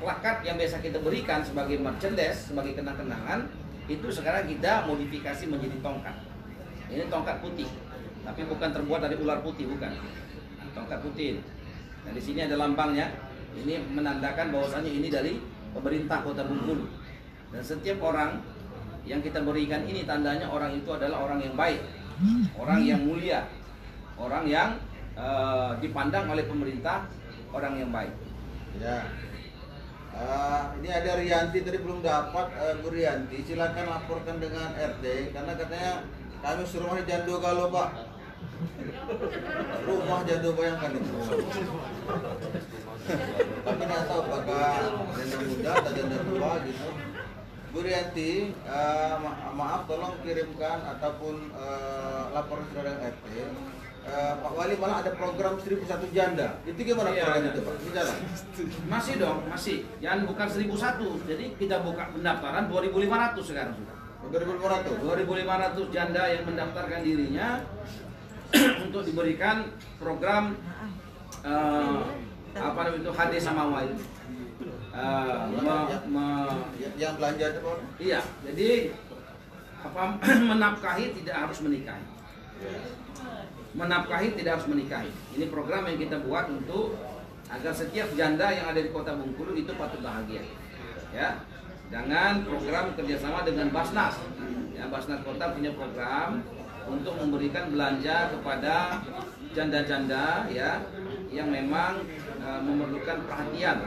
[SPEAKER 1] plakat yang biasa kita berikan sebagai merchandise, sebagai kenang-kenangan itu sekarang kita modifikasi menjadi tongkat. Ini tongkat putih. tapi bukan terbuat dari ular putih, bukan. Tongkat putih. Nah, di sini ada lambangnya. Ini menandakan bahwasanya ini dari pemerintah Kota Bengkulu. Dan setiap orang yang kita berikan ini tandanya orang itu adalah orang yang baik, orang yang mulia, orang yang dipandang oleh pemerintah orang yang baik.
[SPEAKER 2] Ya. Ini ada Rianti tadi belum dapat. Bu Rianti, silakan laporkan dengan RT karena katanya kami rumah Jando Galo, Pak. Rumah Jando, bayangkan itu. Tapi nggak tahu apakah janda muda atau janda tua gitu. Bu Rianti, maaf tolong kirimkan ataupun laporan saudara RT. Pak Wali malah ada program 1001 janda. Itu gimana program itu, Pak? Jalan?
[SPEAKER 1] Masih dong, masih. Jangan bukan 1001. Jadi kita buka pendaftaran 2.500 sekarang sudah.
[SPEAKER 2] 2.500.
[SPEAKER 1] 2.500 janda yang mendaftarkan dirinya untuk diberikan program apa namanya itu HD Samawa itu.
[SPEAKER 2] Yang belanja itu, Pak?
[SPEAKER 1] Iya, jadi apa menafkahi tidak harus menikahi. Menafkahi tidak harus menikahi. Ini program yang kita buat untuk agar setiap janda yang ada di Kota Bengkulu itu patut bahagia. Ya, dengan program kerjasama dengan Basnas. Ya, Basnas Kota punya program untuk memberikan belanja kepada janda-janda ya yang memang memerlukan perhatian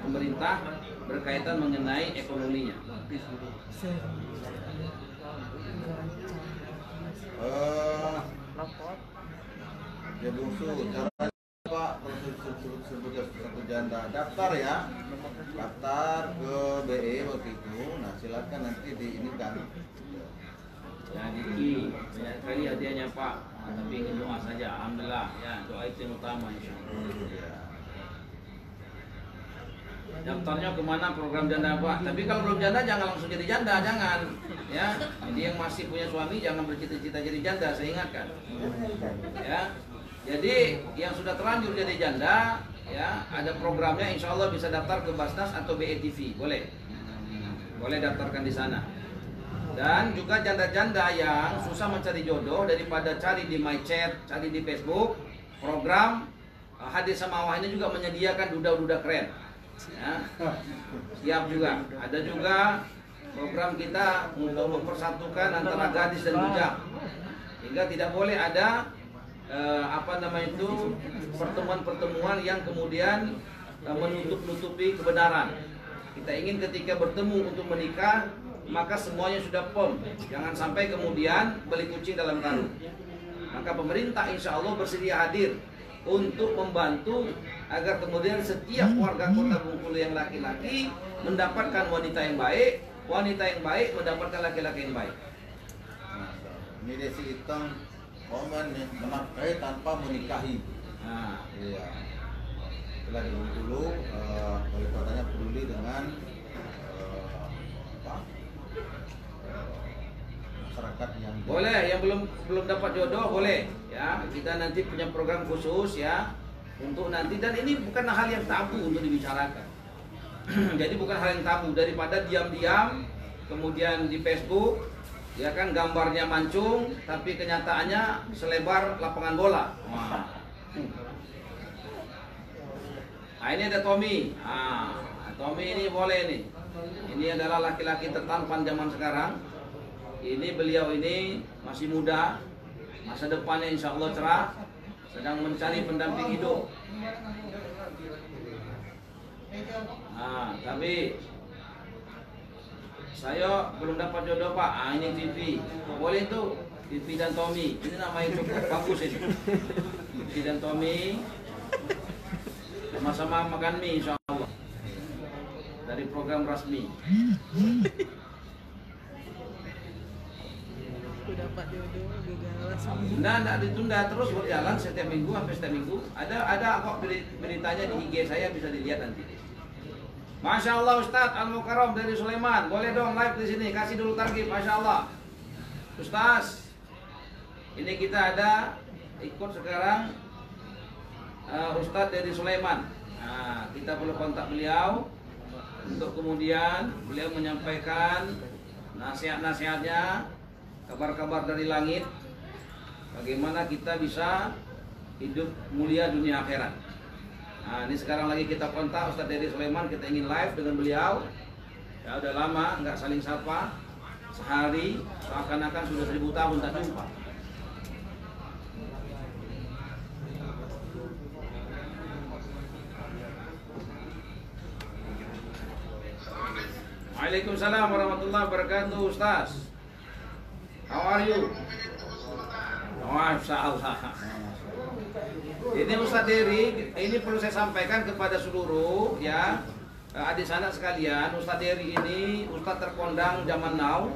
[SPEAKER 1] pemerintah berkaitan mengenai ekonominya.
[SPEAKER 2] Ya bungsu, cara Pak kalau sebut satu janda daftar ya, daftar ke BE waktu itu. Nah silakan nanti di ini kan.
[SPEAKER 1] Ya Diki, banyak sekali hadiahnya Pak. Tapi ingin doa saja, alhamdulillah. Ya doa itu yang utama insyaallah. Daftarnya kemana program janda Pak? Tapi kalau belum janda jangan langsung jadi janda, jangan. Ya, jadi yang masih punya suami jangan bercita-cita jadi janda, saya ingatkan. Ya, jadi yang sudah terlanjur jadi janda, ya ada programnya, insya Allah bisa daftar ke Basnas atau BETV, boleh daftarkan di sana. Dan juga janda-janda yang susah mencari jodoh daripada cari di MyChat, cari di Facebook, program HD Samawa ini juga menyediakan duda-duda keren. Ya, siap juga. Ada juga program kita untuk mempersatukan antara gadis dan bujang, hingga tidak boleh ada pertemuan-pertemuan yang kemudian menutup-nutupi kebenaran. Kita ingin ketika bertemu untuk menikah maka semuanya sudah firm, jangan sampai kemudian beli kucing dalam karung. Maka pemerintah insya Allah bersedia hadir untuk membantu agar kemudian setiap warga Kota Bengkulu yang laki-laki mendapatkan wanita yang baik mendapatkan laki-laki yang baik.
[SPEAKER 2] Ini Desi Itang komen nih, menafkahi tanpa menikahi.
[SPEAKER 1] Nah,
[SPEAKER 2] iya. Setelah di Bengkulu, wali kotanya peduli dengan masyarakat yang
[SPEAKER 1] boleh, yang belum dapat jodoh boleh. Ya, kita nanti punya program khusus ya untuk nanti, dan ini bukan hal yang tabu untuk dibicarakan. Jadi bukan hal yang tabu, daripada diam-diam kemudian di Facebook ya kan gambarnya mancung tapi kenyataannya selebar lapangan bola. Nah, ini ada Tommy. Tommy ini boleh nih. Ini adalah laki-laki tertampan zaman sekarang. Ini beliau ini masih muda, masa depannya insya Allah cerah, sedang mencari pendamping hidup. Tapi saya belum dapat jodoh Pak. Ini Vivi, boleh tuh Vivi dan Tommy. Ini namanya cukup bagus ini. Vivi dan Tommy sama-sama makan mie insya Allah dari program Rasmi.
[SPEAKER 4] Dapat jodoh gagal semua.
[SPEAKER 1] Tidak ditunda, terus berjalan setiap minggu sampai setiap minggu. Ada kok beritanya di IG saya, bisa dilihat nanti. Masya Allah Ustadz Al-Mukarram dari Sulaiman, boleh dong live di sini, kasih dulu target. Masya Allah Ustadz, ini kita ada ikut sekarang Ustadz dari Sulaiman. Nah, kita perlu kontak beliau untuk kemudian beliau menyampaikan nasihat-nasihatnya, kabar-kabar dari langit bagaimana kita bisa hidup mulia dunia akhirat. Nah, ini sekarang lagi kita kontak Ustadz Dery Sulaiman, kita ingin live dengan beliau. Ya udah lama nggak saling sapa, sehari seakan-akan sudah 1000 tahun tak jumpa. Waalaikumsalam warahmatullahi wabarakatuh, Ustaz. How are you? Masya Allah. Ini Ustaz Dery, ini perlu saya sampaikan kepada seluruh ya adik sanak sekalian. Ustaz Dery ini Ustaz terkondang zaman now.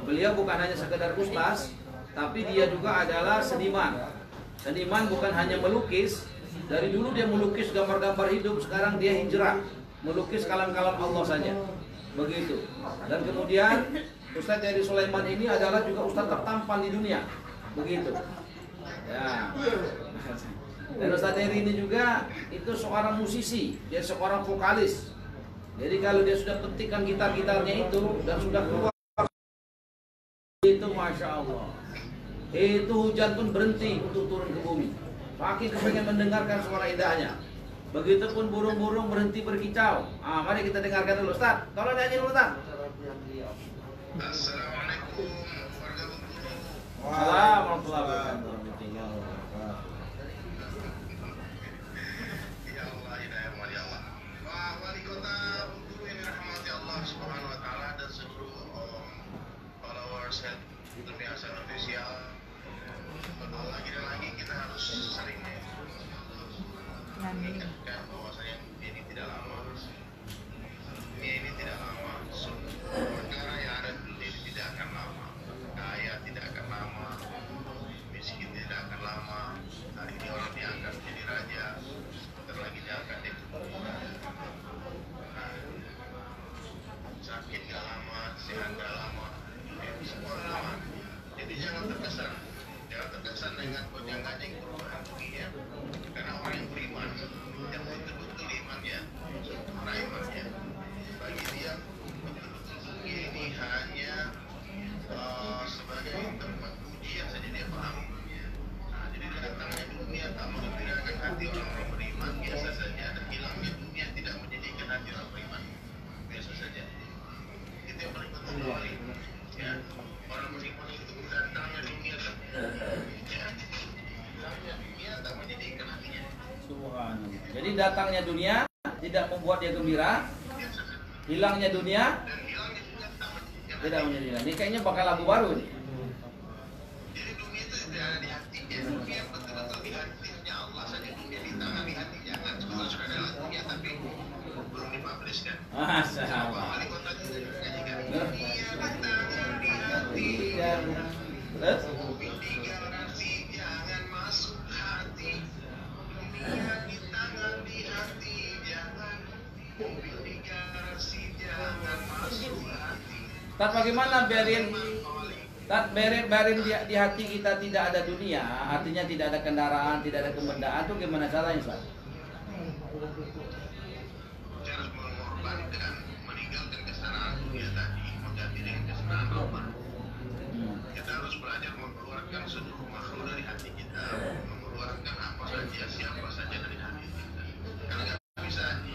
[SPEAKER 1] Beliau bukan hanya sekedar ustaz, tapi dia juga adalah seniman. Seniman bukan hanya melukis. Dari dulu dia melukis gambar-gambar hidup, sekarang dia hijrah melukis kalam-kalam Allah saja. Begitu. Dan kemudian Ustadz Dery Sulaiman ini adalah juga ustadz tertampan di dunia. Begitu. Ya. Dan Ustadz Dery ini juga itu seorang musisi, dia seorang vokalis. Jadi kalau dia sudah petikan gitar-gitarnya itu dan sudah keluar itu Masya Allah, itu hujan pun berhenti untuk turun ke bumi. Makin kepengen mendengarkan suara indahnya. Begitupun burung-burung berhenti berkicau. Mari kita dengarkan dulu, Ustaz. Tolong nyanyi dulu, Ustaz.
[SPEAKER 3] Assalamualaikum warahmatullahi wabarakatuh.
[SPEAKER 1] Waalaikumsalam.
[SPEAKER 3] Ya Allah, hidayah ya Allah. Wali kota Bengkulu yang dirahmati Allah Subhanahu wa taala dan seluruh followers dunia official. Lagi dan lagi kita harus sering mengingatkan bahwasanya ini tidak lama. Ini tidak lama. Perkara yang ada di dunia ini tidak akan lama. Kaya tidak akan lama. Miskin tidak akan lama. Hari ini orang diangkat menjadi raja. Sebentar lagi diangkat jadi kuburan. Sakit gak lama, sehat gak lama. Semua lama. Jadi jangan terkesan. Jangan terkesan dengan gonjang-ganjing perubahan dunia. Karena orang yang beriman, yang betul-betul imannya, orang imannya, bagi dia betul-betul dunia ini hanya sebagai tempat ujian saja dia paham. Nah, jadi datangnya dunia tak mengembirakan hati orang-orang beriman biasa saja, dan hilangnya dunia tidak menjadikan hati orang beriman biasa saja. Itu yang paling penting kali. Ya, orang beriman itu datangnya dunia tak menjadikan hatinya.
[SPEAKER 1] Subhanallah. Jadi datangnya dunia tidak membuat dia gembira, hilangnya dunia tidak menjadikan. Ini kayaknya bakal lagu baru nih.
[SPEAKER 3] Jadi dunia itu tidak ada di hatinya. Dunia betul-betul di hatinya Allah saja. Dunia di tangan, di hati jangan. Sebenarnya sudah ada lagunya tapi belum dipublish kan.
[SPEAKER 1] Masya Allah.
[SPEAKER 3] Wali kota juga nyanyikan. Dunia di tangan, di hati.
[SPEAKER 1] Terus?
[SPEAKER 3] Bumi di garasi, jangan masuk hati. Dunia di tangan, di hati, jangan. Bumi di garasi, jangan masuk hati.
[SPEAKER 1] Tat bagaimana biarin di hati kita tidak ada dunia, artinya tidak ada kendaraan, tidak ada kebendaan, itu gimana caranya, Ustaz?
[SPEAKER 3] Kita harus mengorbankan, meninggalkan kesenangan dunia tadi, mengganti dengan kesenangan Allah. Kita harus belajar mengeluarkan seluruh makhluk dari hati kita, mengeluarkan apa saja, siapa saja dari hati kita. Karena nggak bisa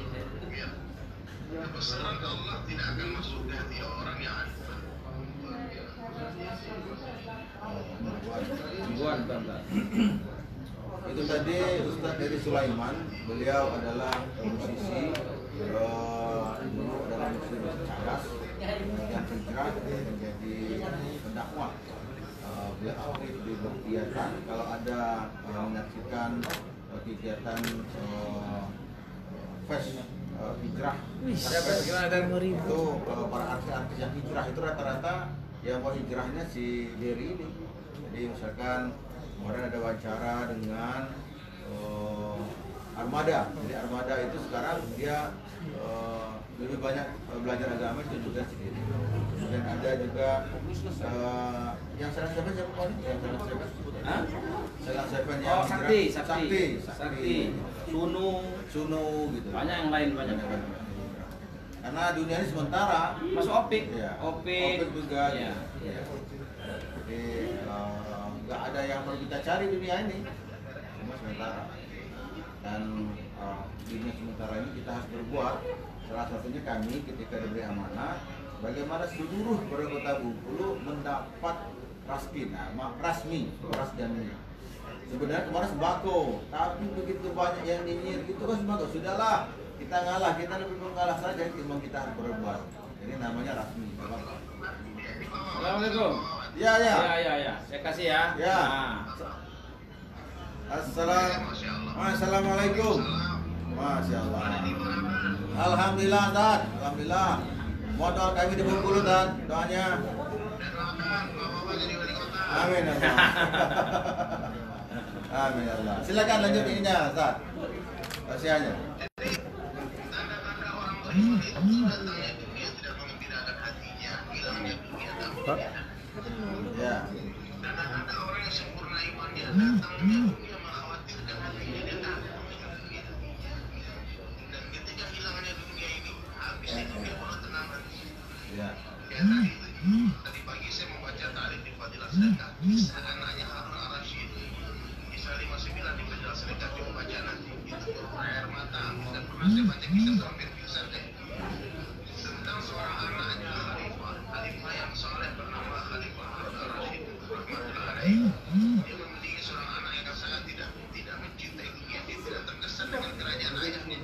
[SPEAKER 3] biar kebesaran Allah tidak akan masuk ke hati orang yang ada.
[SPEAKER 2] Itu tadi Ustadz Dery Sulaiman, beliau adalah musisi, dulu adalah musisi cerdas yang hijrah menjadi pendakwah. Beliau aktif di kegiatan, kalau ada menyaksikan kegiatan fest hijrah, itu para artis-artis yang hijrah itu rata-rata yang mau hijrahnya si Dery ini. Jadi misalkan kemarin ada wawancara dengan Armada. Jadi Armada itu sekarang dia lebih banyak belajar agama itu juga si Dery. Dan ada juga yang Selang Seven siapa kali? Yang Selang Seven? Selang Seven yang Sakti. Sunu gitu.
[SPEAKER 1] Banyak yang lain banyak.
[SPEAKER 2] Karena dunia ini sementara.
[SPEAKER 1] Masuk Opik.
[SPEAKER 2] Ya.
[SPEAKER 1] Opik
[SPEAKER 2] juga.
[SPEAKER 1] ya.
[SPEAKER 2] Ya. Jadi nggak ada yang perlu kita cari dunia ini, cuma sementara. Dan dunia sementara ini kita harus berbuat. Salah satunya kami ketika diberi amanah, bagaimana seluruh Kota Bengkulu mendapat raskin, rasmi, ras jamin. Sebenarnya kemarin sembako, tapi begitu banyak yang nyinyir gitu kan sembako. Sudahlah, kita ngalah, kita lebih mengalah saja, memang kita harus berbuat. Ini namanya rasmi.
[SPEAKER 1] Assalamualaikum.
[SPEAKER 2] Ya.
[SPEAKER 1] Saya kasih ya.
[SPEAKER 2] Ya.
[SPEAKER 1] Nah.
[SPEAKER 2] Assalamualaikum. Masya Allah. Alhamdulillah, Tad. Alhamdulillah. Modal kami di Bengkulu, Tad. Doanya. Amin. Amin Allah. Silakan lanjut ininya, Tad. Kasihannya. Ya.
[SPEAKER 3] Dan ada orang yang sempurna imannya datang dia mengkhawatirkan hatinya dia takut dengan dunia. Dan ketika hilangnya dunia ini habis itu dia baru tenang lagi.
[SPEAKER 2] Ya.
[SPEAKER 3] Tadi pagi saya membaca tarikh di Fadilah Sedekah kisah anaknya Harun Ar-Rasyid. Kisah 59 di Fadilah Sedekah coba baca nanti. Itu air mata dan pernah saya baca kisah sampai pingsan deh. Tentang seorang anaknya Khalifah yang soleh bernama Khalifah Harun Ar-Rasyid. Dia memiliki seorang anak yang sangat tidak mencintai dunia, dia tidak terkesan dengan kerajaan ayahnya.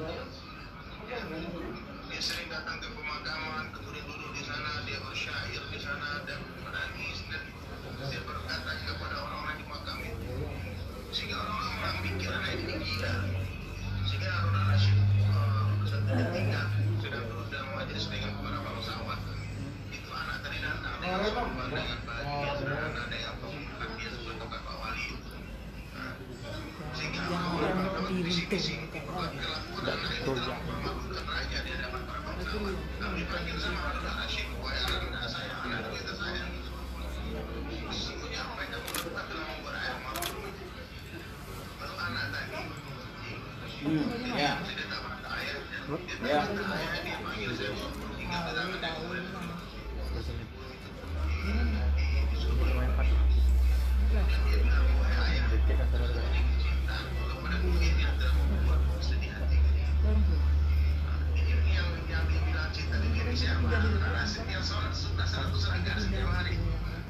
[SPEAKER 3] Dia sering datang ke pemakaman, kemudian duduk di sana, dia bersyair di sana dan menangis dan dia berkata kepada orang-orang di makam itu, sehingga orang-orang mikir anak ini gila. Sehingga Harun Ar-Rasyid satu ketika sedang duduk dalam majelis dengan beberapa pesawat, itu anak tadi datang dengan baju yang sederhana dengan dia sebagai bapak wali itu. Sehingga orang-orang bisik-bisik kelakuan anak itu telah memalukan raja di hadapan para bangsawan. Kami panggil sama Harun Ar-Rasyid, wahai anak saya, anak kita saya. Sesungguhnya apa yang kamu lakukan telah membuat ayah malu. Lalu anak tadi,
[SPEAKER 1] Ya.
[SPEAKER 3] tidak tahu kata ayahnya.
[SPEAKER 1] Ya.
[SPEAKER 3] Ayahnya dia panggil saya hingga ke tangan dia kemudian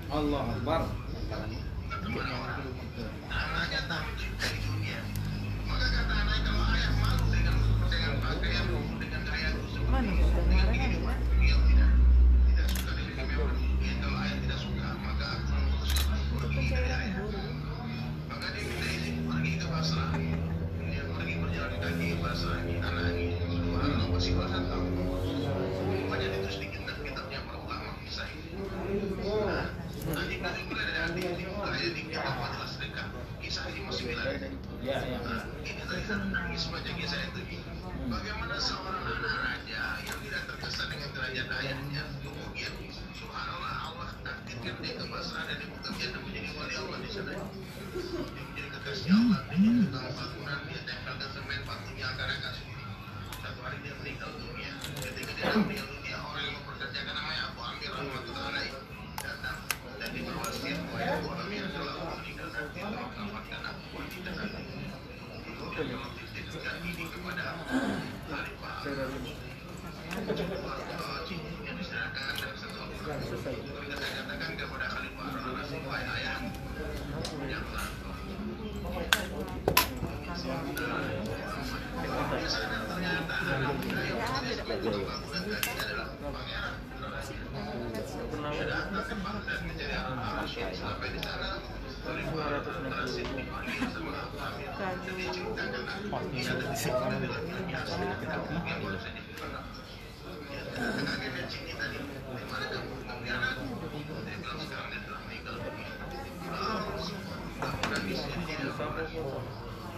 [SPEAKER 1] Allah Akbar.
[SPEAKER 3] anaknya takut dari dunia. Maka kata anaknya, kalau ayah malu dengan pakaian, dengan gaya
[SPEAKER 4] Mana kemarin ada?
[SPEAKER 3] dia tidak suka dengan kemewahan dunia. Kalau ayah tidak suka, maka aku memutuskan untuk pergi dari ayah. Maka dia minta izin pergi ke Basrah. Dia pergi berjalan kaki ke Basrah. Anaknya subhanallah masih belasan tahun. Rupanya ditulis di kitab-kitabnya para ulama kisah ini. Nanti mulai dari hati ini mulai di kitab Fadilah Sedekah. Kisah ini masih bilang.
[SPEAKER 1] Ya.
[SPEAKER 3] Ini tadi saya menangis baca kisah itu. Bagaimana seorang anak raja yang tidak terkesan dengan kerajaan ayahnya, kemudian subhanallah Allah takdirkan dia ke Basrah dan dia bekerja dan menjadi wali Allah di sana. Dia menjadi kekasih Allah, dia menjadi tukang bangunan, dia tempelkan semen batunya agar-agar sendiri. Satu hari dia meninggal dunia. Ketika dia meninggal dunia, orang yang memperkerjakan namanya Abu Amir Rahmatullah Alaih datang dan dia berwasiat bahwa Abu Amir adalah orang meninggal nanti telah mendapatkan aku wanita nanti. Kemudian Allah titipkan ini kepada Khalifah. Yang diserahkan dan satu orang. Ketika saya katakan kepada Khalifah Ar-Rasyid, wahai ayah, janganlah di sana ternyata anak muda yang bekerja sebagai bangunan tadi adalah pangeran Ar-Rasyid. Dia datang ke Baghdad mencari Harun Ar-Rasyid. Sampai di sana Khalifah Ar-Rasyid dipanggil sama Abu Amir dan dia ceritakan dia ada seorang laki-laki biasa yang baru saja dipanggil. Dia katakan dia sini tadi, di mana kamu mengambil anakku? Dia bilang sekarang dia telah meninggal dunia. Aku nangis dia tidak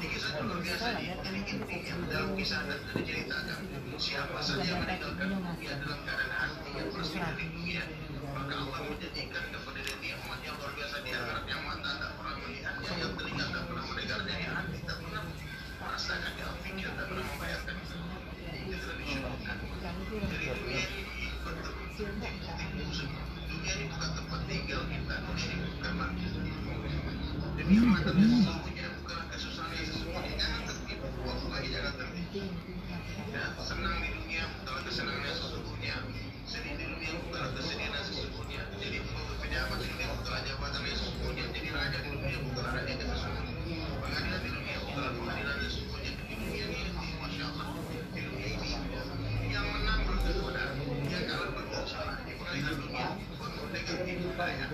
[SPEAKER 3] Ini kisah luar biasa ini intinya dalam kisah dan diceritakan siapa saja yang meninggalkan dunia dalam keadaan hati yang bersih dari dunia, maka Allah menjadikan kepada dia nikmat yang luar biasa di akhirat yang mata tak pernah melihatnya, yang telinga tak pernah mendengarnya, yang hati tak pernah merasakan, yang pikir tak pernah membayangkan. Ini telah disyukurkan. Jadi dunia ini betul-betul dunia ini bukan tempat tinggal kita, dunia ini bukan mati. kenikmatan yang sesungguhnya, bukan kesusahan yang sesungguhnya. Jangan tertipu, waktu lagi jangan tertipu. Ya, senang di dunia bukanlah kesenangan yang sesungguhnya. Sedih di dunia bukanlah kesedihan yang sesungguhnya. Jadi pejabat di dunia bukanlah jabatan yang sesungguhnya. Jadi raja di dunia bukanlah raja yang sesungguhnya. Pengadilan di dunia bukanlah pengadilan yang sesungguhnya. Di dunia ini, masya Allah, di dunia ini yang menang belum tentu benar, yang kalah belum tentu salah. Di pengadilan dunia penuh dengan tipu daya.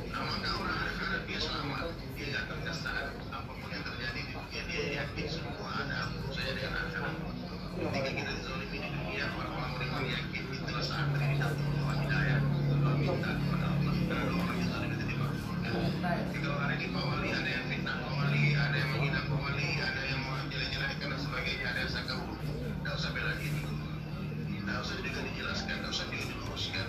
[SPEAKER 3] Nah, maka orang harap dia selamat, dia tidak terkesan. Apapun yang terjadi di dunia, dia yakin semua ada urusannya dengan akhirat. Ketika kita dizalimi di dunia, orang-orang beriman yakin itulah saat diri satu doa hidayah, doa minta kepada Allah. Karena doa orang yang zalim itu dimakbulkan. Kalau hari ini Pak Wali, ada yang fitnah Pak Wali, ada yang menghina Pak Wali, ada yang menjelek-jelekan dan sebagainya, ada yang sangka buruk. Tidak usah bela diri dulu. Tidak usah juga dijelaskan, tidak usah juga diluruskan.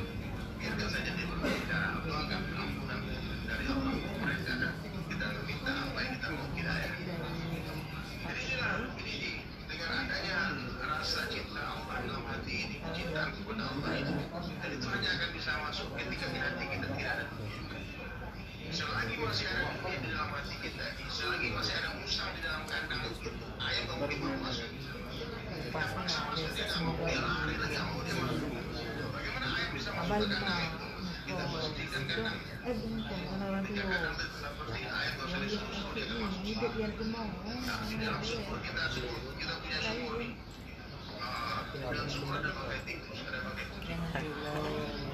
[SPEAKER 3] Biarkan saja dia berbicara, doakan ampunan dari Allah mereka, dan kita minta apa yang kita mau hidayah. Jadi inilah ini dengan adanya rasa cinta Allah dalam hati ini, kecintaan kepada Allah ini, dan itu hanya akan bisa masuk ketika di hati kita tidak ada dunia. Selagi masih ada dunia di dalam hati kita, selagi masih ada musang di dalam kandang, ayam kamu dibawa masuk. Kita paksa masuk, dia nggak mau, dia lari, dia nggak mau, dia masuk. Bagaimana ayam bisa masuk ke kandang itu? Kita pastikan kandangnya. Ketika kandang itu seperti ayam kalau sudah disuruh dia akan masuk sana. Nah, di dalam sumur kita punya sumur nih. Dan sumur ada pakai tikus, ada pakai kucing.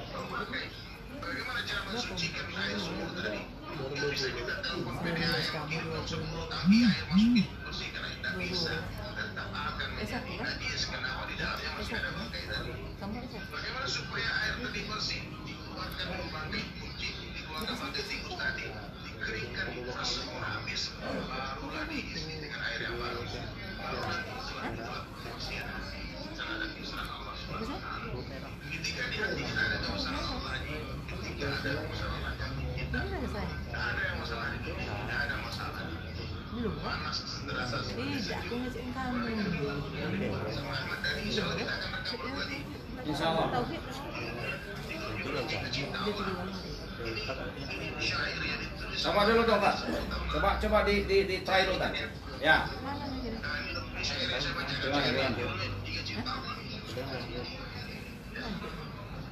[SPEAKER 3] Kalau pakai, bagaimana cara mensucikan air sumur tadi? Mungkin bisa kita telepon PDAM, kirimkan 10 tangki air masukin bersih, karena tidak bisa. Tetap akan menjadi najis, kenapa di dalamnya masih ada bangkai tadi. Bagaimana supaya air tadi bersih? Dikeluarkan bangkai kucing, dikeluarkan bangkai tikus tadi, dikeringkan, dikuras semua habis, barulah diisi dengan air yang baru. Baru nanti setelah itulah kebersihan sana dan kebesaran Allah SWT. Ketika di hati kita ada kebesaran Allah ini, ketika ada kebesaran Allah kita, tidak ada yang masalah di dunia, tidak ada masalah. Panas terasa seperti sejuk. Sama Ahmad Dhani, insya Allah kita akan rekam berdua nih.
[SPEAKER 1] Insya Allah.
[SPEAKER 3] Jika cinta Allah. Ini syair yang ditulis.
[SPEAKER 1] Coba dulu dong, Pak. Coba di try dulu kan. Ya.
[SPEAKER 3] Nah, ini syair yang saya bacakan. Jika cinta Allah.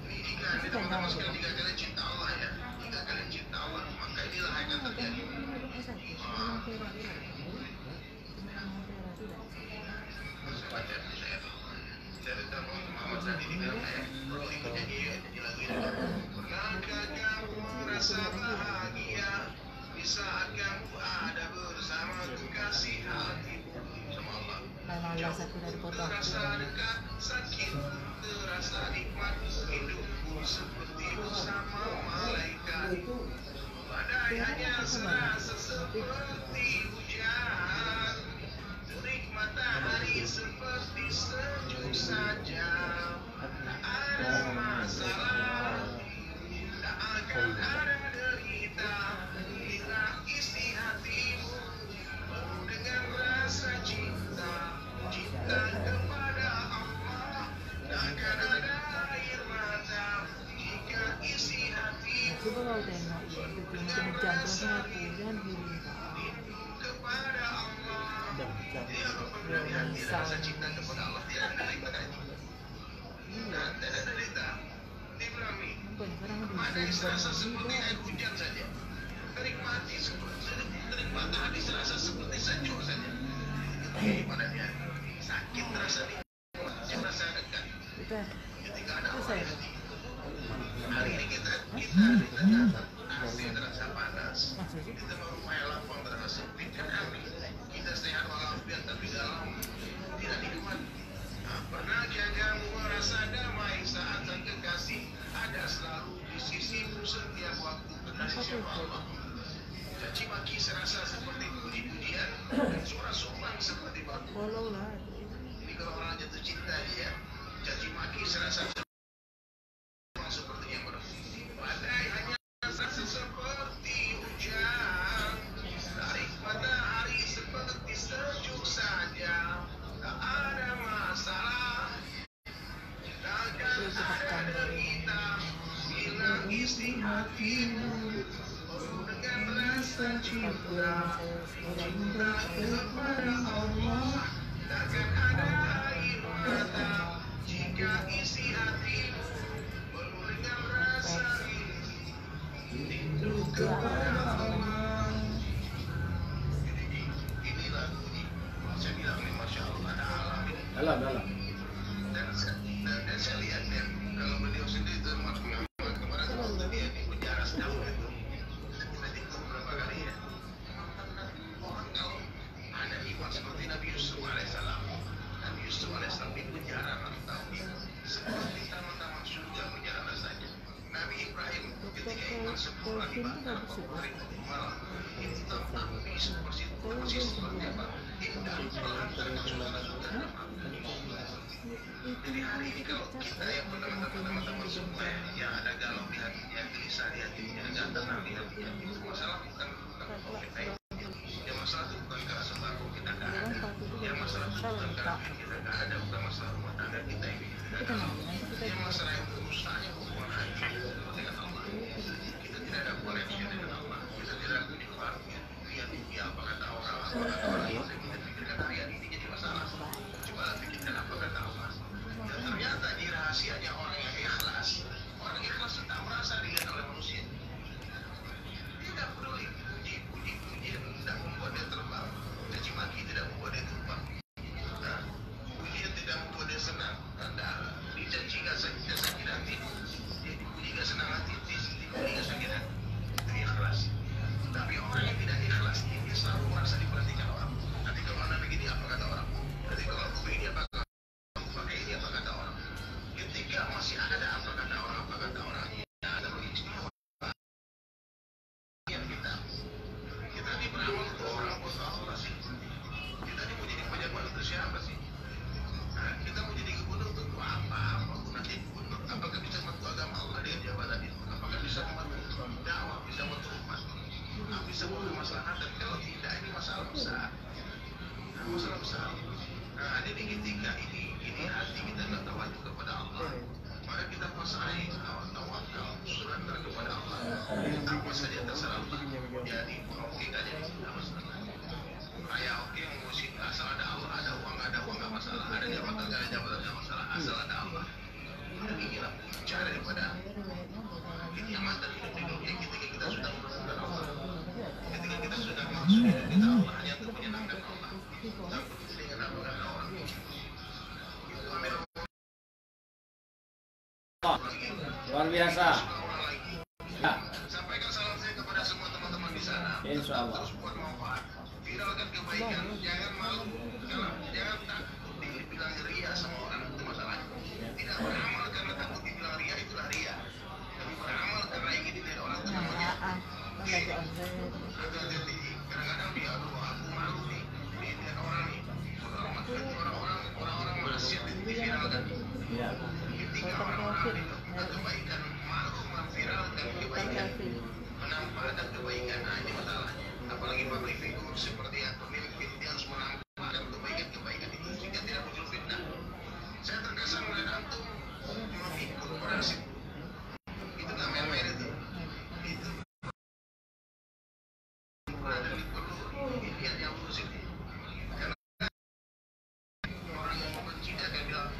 [SPEAKER 3] Ini jika kita pertama sekali jika kalian cinta Allah ya, jika kalian cinta Allah, maka inilah yang akan terjadi. Cerita Muhammad Sadi di dalam ayat perlu ikut nyanyi lagu ini. Pernahkah kamu merasa bahagia di saat kamu ada bersama kekasih hatimu? Sama Allah. Jauh terasa dekat, sakit terasa nikmat, hidupmu seperti bersama malaikat. Badai hanya serasa seperti hujan, terik matahari seperti sejuk saja. Tak ada masalah, tak akan ada derita, bila isi hatimu penuh dengan rasa cinta, cinta kepada Allah. Takkan ada air mata jika isi hatimu
[SPEAKER 4] Coba kau tengok dia, itu macam jantung aku, jangan diri.
[SPEAKER 3] kepada Allah. Jadi apapun dari hati dan rasa cinta kepada Allah, tidak ada derita lagi. Dan tidak ada derita. Dia bilang nih, ada yang serasa seperti air hujan saja. Terik matahari serasa seperti sejuk saja. Ini padanya sakit terasa nikmat, terasa dekat. Ketika ada Allah di hati. Hari ini kita AC terasa panas, kita merumai lapang terasa sempit, kan aneh. Kita sehat walafiat tapi dalam tidak nikmat. Pernahkah kamu merasa damai saat sang kekasih ada selalu di sisimu setiap waktu? Kekasih siapa Allah? Caci maki serasa seperti puji-pujian dan suara sumbang seperti batu. Ini kalau orang
[SPEAKER 1] Dalam, dalam.
[SPEAKER 3] Dan saya lihat dia kalau beliau sendiri itu kemarin waktu dia di penjara setahun itu sudah tikung berapa kali ya. Orang kalau ada iman seperti Nabi Yusuf alaihissalam, Nabi Yusuf alaihissalam di penjara 6 tahun seperti taman-taman surga penjara rasanya. Nabi Ibrahim ketika iman sempurna dibakar hari malam itu persis seperti apa? Indah melantarkan surga-surga. Jadi hari ini kalau kita yang teman-teman semua yang ada galau di hatinya, gelisah di hatinya, nggak tenang di hatinya, itu masalah bukan COVID-19. Yang masalah itu bukan karena sembako kita nggak ada. Yang masalah itu bukan karena kita nggak ada, bukan masalah rumah tangga kita ini tidak galau. Yang masalah yang urusanya hubungan hati dengan Allah. Kita tidak ada koneksi dengan Allah. Kita tidak punya keluarga. Dia apa kata orang, kita pikirkan hari ini jadi masalah. Coba pikirkan apa kata Allah. Dan ternyata di rahasianya orang yang ikhlas itu tak merasa dilihat oleh manusia. Dia tidak peduli puji-pujian tidak membuat dia terbang, caci maki tidak membuat dia tumbang. Nah, pujian tidak membuat dia senang. Anda dicaci nggak sakit hati, dia dipuji nggak senang hati, dipuji nggak sakit hati. Itu ikhlas. Tapi orang yang tidak ikhlas dia selalu merasa diperhatikan orang. Nanti kalau anda begini apa kata orang? Nanti kalau aku begini apa kata orang? Pakai ini apa kata orang? Ketika masih ada apa kata orang ya ada istimewa. Kita ini beramal untuk orang buat Allah sih. Kita ini mau jadi pejabat untuk siapa sih? Nah, kita mau jadi gubernur untuk apa? Apapun nanti gubernur. Apakah bisa membantu agama Allah dengan jabatan itu? Apakah bisa membantu dakwah? Bisa membantu umat? Bisa membantu masalah? Dan kalau tidak, ini masalah besar. Nah, masalah besar. Nah, ini ketika ini hati kita tidak tawadu kepada Allah, maka kita pasai tawakal, surrender kepada Allah. Apa saja terserah Allah. Jadi kita jadi tidak masalah. Kayak oke musik asal ada Allah, ada uang nggak masalah, ada jabatan nggak masalah, asal ada Allah. Dan inilah puncak daripada kenikmatan hidup di dunia ketika kita sudah menemukan Allah. Ketika kita sudah masuk kita Allah hanya untuk menyenangkan Allah. Tak peduli dengan apa kata orang.
[SPEAKER 1] Luar biasa. Ya.
[SPEAKER 3] Sampaikan salam saya kepada semua teman-teman di sana.
[SPEAKER 1] Insya Allah.
[SPEAKER 3] Terus buat manfaat. Viralkan kebaikan. Jangan malu. Jangan takut dibilang ria sama orang. Itu masalahnya. Tidak beramal karena takut dibilang ria, itulah ria. Tapi beramal karena ingin dilihat orang itu namanya. Hati-hati. Kadang-kadang dia aku malu nih. Dilihat orang nih. Orang-orang maksiat diviralkan.
[SPEAKER 1] Ya.
[SPEAKER 3] Ketika orang-orang itu kebaikan malu memviralkan kebaikan, menampakkan kebaikan, nah ini masalahnya. Apalagi public figure seperti yang pemimpin, dia harus menampakkan kebaikan itu sehingga tidak muncul fitnah. Saya terkesan melihat antum memikul orasi. Itu nggak main-main itu. Itu ada perlu dilihat yang positif. Karena orang yang membenci dia akan bilang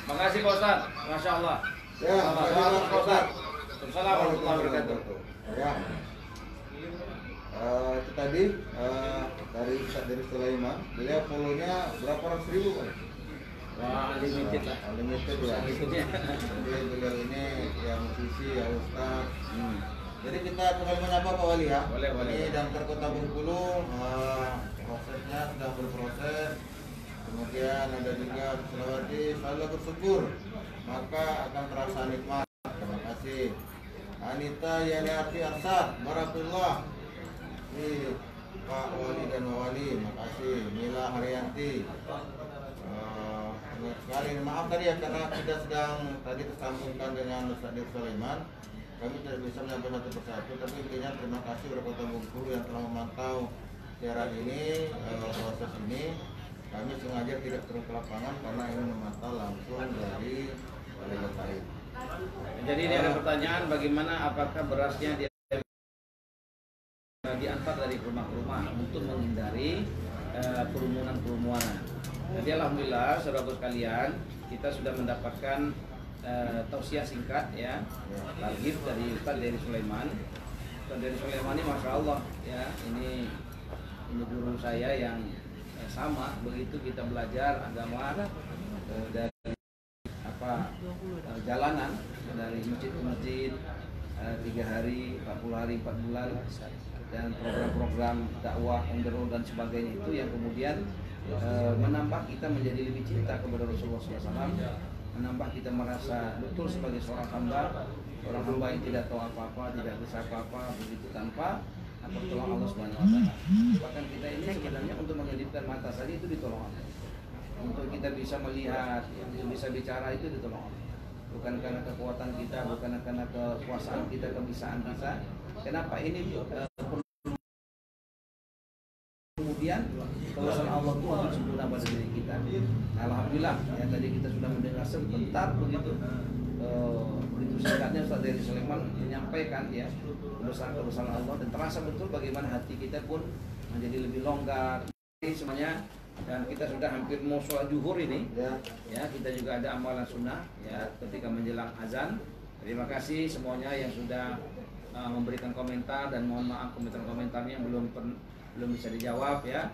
[SPEAKER 1] Makasih Pak Ustaz. Masya Allah.
[SPEAKER 2] Ya,
[SPEAKER 1] Assalamualaikum Pak Ustaz. Assalamualaikum warahmatullahi wabarakatuh.
[SPEAKER 2] Ya. Itu tadi dari Ustaz dari Sulaiman. Beliau follow-nya berapa ratus ribu Pak?
[SPEAKER 1] Wah, limited lah.
[SPEAKER 2] Unlimited ya.
[SPEAKER 1] Maksudnya.
[SPEAKER 2] Jadi beliau ini yang musisi ya Ustaz. Jadi kita kembali menyapa Pak Wali ya.
[SPEAKER 1] Boleh.
[SPEAKER 2] Ini damkar Kota Bengkulu prosesnya sedang berproses. Kemudian ada juga Sulawesi selalu bersyukur maka akan terasa nikmat. Terima kasih. Anita Yaniati Arsad, Barakallah. Ini Pak Wali dan Wali, makasih. Mila Haryanti. Sekali maaf tadi ya karena kita sedang tadi tersambungkan dengan Ustaz Sulaiman. Kami tidak bisa menyampaikan satu persatu, tapi intinya terima kasih kepada Kota Bengkulu yang telah memantau siaran ini, proses ini. Kami sengaja tidak turun ke lapangan karena ingin memantau langsung dari Balai Lestari.
[SPEAKER 1] Jadi ini ada pertanyaan bagaimana apakah berasnya diantar dari rumah ke rumah untuk menghindari kerumunan. Jadi alhamdulillah saudara sekalian kita sudah mendapatkan tausiah singkat ya targib dari Ustaz dari Sulaiman. Ustaz dari Sulaiman ini masya Allah ya ini guru saya yang sama begitu kita belajar agama dari jalanan dari masjid ke masjid 3 hari, 40 hari, 4 bulan dan program-program dakwah on the road dan sebagainya itu yang kemudian menambah kita menjadi lebih cinta kepada Rasulullah SAW, menambah kita merasa betul sebagai seorang hamba yang tidak tahu apa-apa, tidak bisa apa-apa begitu tanpa pertolongan Allah Subhanahu wa taala. Bahkan kita ini sebenarnya untuk mengedipkan mata saja itu ditolong Allah. Untuk kita bisa melihat, untuk bisa bicara itu ditolong Allah. Bukan karena kekuatan kita, bukan karena kekuasaan kita, kebisaan kita. Kenapa ini kemudian kekuasaan Allah itu akan sempurna pada diri kita. Alhamdulillah ya tadi kita sudah mendengar sebentar begitu singkatnya Ustaz dari Sulaiman menyampaikan ya kebesaran Allah dan terasa betul bagaimana hati kita pun menjadi lebih longgar semuanya dan kita sudah hampir mau sholat zuhur ini ya kita juga ada amalan sunnah ya ketika menjelang azan. Terima kasih semuanya yang sudah memberikan komentar dan mohon maaf komentar-komentarnya belum bisa dijawab ya.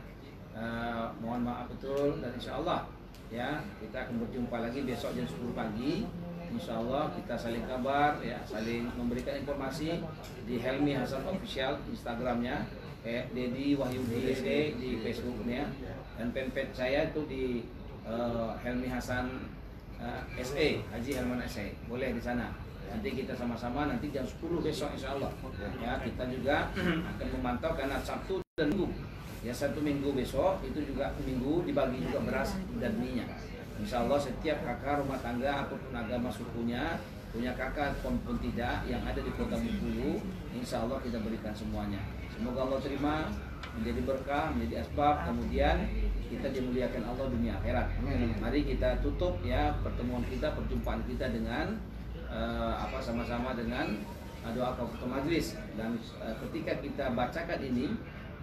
[SPEAKER 1] Mohon maaf betul dan insya Allah ya kita akan berjumpa lagi besok jam 10 pagi. Insya Allah kita saling kabar ya, saling memberikan informasi di Helmi Hasan Official Instagramnya, kayak Dedi Wahyudi SD di Facebooknya dan fanpage saya itu di Helmi Hasan SE Haji Helman SE, boleh di sana. Nanti kita sama-sama nanti jam 10 besok insya Allah ya kita juga akan memantau karena Sabtu dan Minggu ya satu minggu besok itu juga minggu dibagi juga beras dan minyak. Insya Allah setiap kakak rumah tangga ataupun agama sukunya punya kakak pun tidak yang ada di Kota Bengkulu, insya Allah kita berikan semuanya. Semoga Allah terima menjadi berkah, menjadi asbab, kemudian kita dimuliakan Allah dunia akhirat. Mari kita tutup ya pertemuan kita, perjumpaan kita dengan sama-sama dengan doa kafaratul majlis dan ketika kita bacakan ini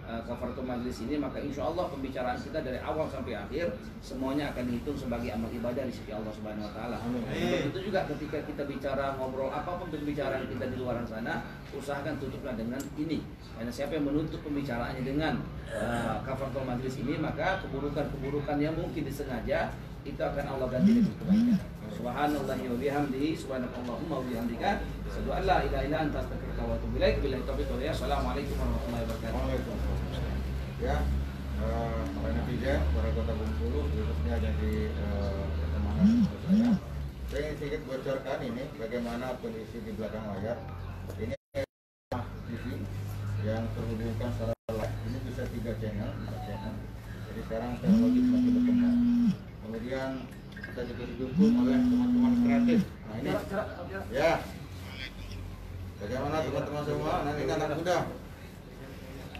[SPEAKER 1] kafaratul majlis ini maka insya Allah pembicaraan kita dari awal sampai akhir semuanya akan dihitung sebagai amal ibadah di sisi Allah Subhanahu Wa Taala. Begitu juga ketika kita bicara ngobrol apapun pembicaraan kita di luar sana usahakan tutuplah dengan ini karena siapa yang menutup pembicaraannya dengan kafaratul majlis ini maka keburukan-keburukan yang mungkin disengaja itu akan Allah ganti dengan kebaikan. Subhanallahi wa bihamdihi subhanakallahumma wa bihamdika asyhadu an la ilaha illa anta astaghfiruka wa atubu ilaik. Billahi taufiq wal hidayah. Assalamualaikum warahmatullahi wabarakatuh.
[SPEAKER 2] Waalaikumsalam. Ya, para netizen, para Kota Bengkulu, khususnya ada di pertemanan saya. Saya ingin sedikit bocorkan ini bagaimana kondisi di belakang layar. Ini TV yang terhubungkan secara live. Ini bisa 3 channel. Jadi sekarang teknologi semakin berkembang. Kemudian kita juga didukung oleh teman-teman kreatif. Nah ini, ya, bagaimana teman-teman semua? Nanti anak muda.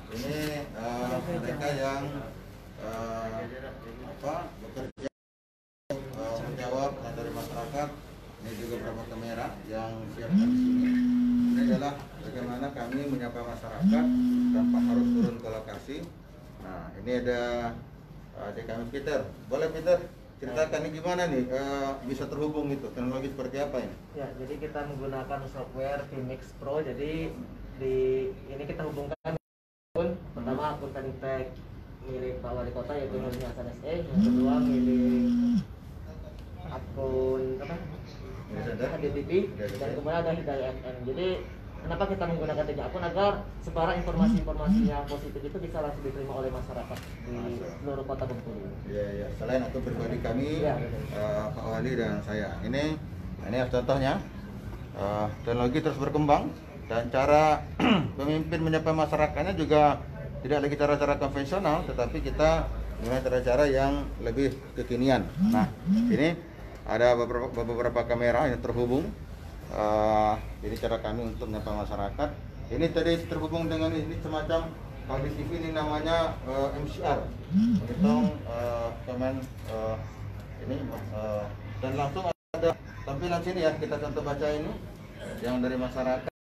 [SPEAKER 2] Ini mereka yang bekerja menjawab dari masyarakat. Ini juga beberapa kamera yang siapkan di sini. Ini adalah bagaimana kami menyapa masyarakat tanpa harus turun ke lokasi. Nah ini ada adik kami Peter. Boleh Peter? ceritakan ini gimana nih bisa terhubung itu, teknologi seperti apa ini?
[SPEAKER 5] Ya, jadi kita menggunakan software Vmix Pro. Jadi di ini kita hubungkan akun pertama akun Pentek milik Pak Wali Kota yaitu Nurul Hasan SE, yang kedua milik akun HDTV, dan kemudian ada Hidayah FM. Jadi kenapa kita menggunakan 3 akun agar supaya informasi-informasi yang positif itu bisa langsung diterima oleh masyarakat di seluruh kota Bengkulu.
[SPEAKER 2] Ya, selain akun pribadi kami,
[SPEAKER 5] Ya,
[SPEAKER 2] Pak Wali dan saya. Ini contohnya. Teknologi terus berkembang dan cara pemimpin menyapa masyarakatnya juga tidak lagi cara-cara konvensional, tetapi kita menggunakan cara-cara yang lebih kekinian. Nah, ini ada beberapa kamera yang terhubung. Ini cara kami untuk menyapa masyarakat. Ini tadi terhubung dengan ini semacam public TV, ini namanya MCR, menghitung komen ini dan langsung ada tampilan sini ya, kita contoh baca ini yang dari masyarakat.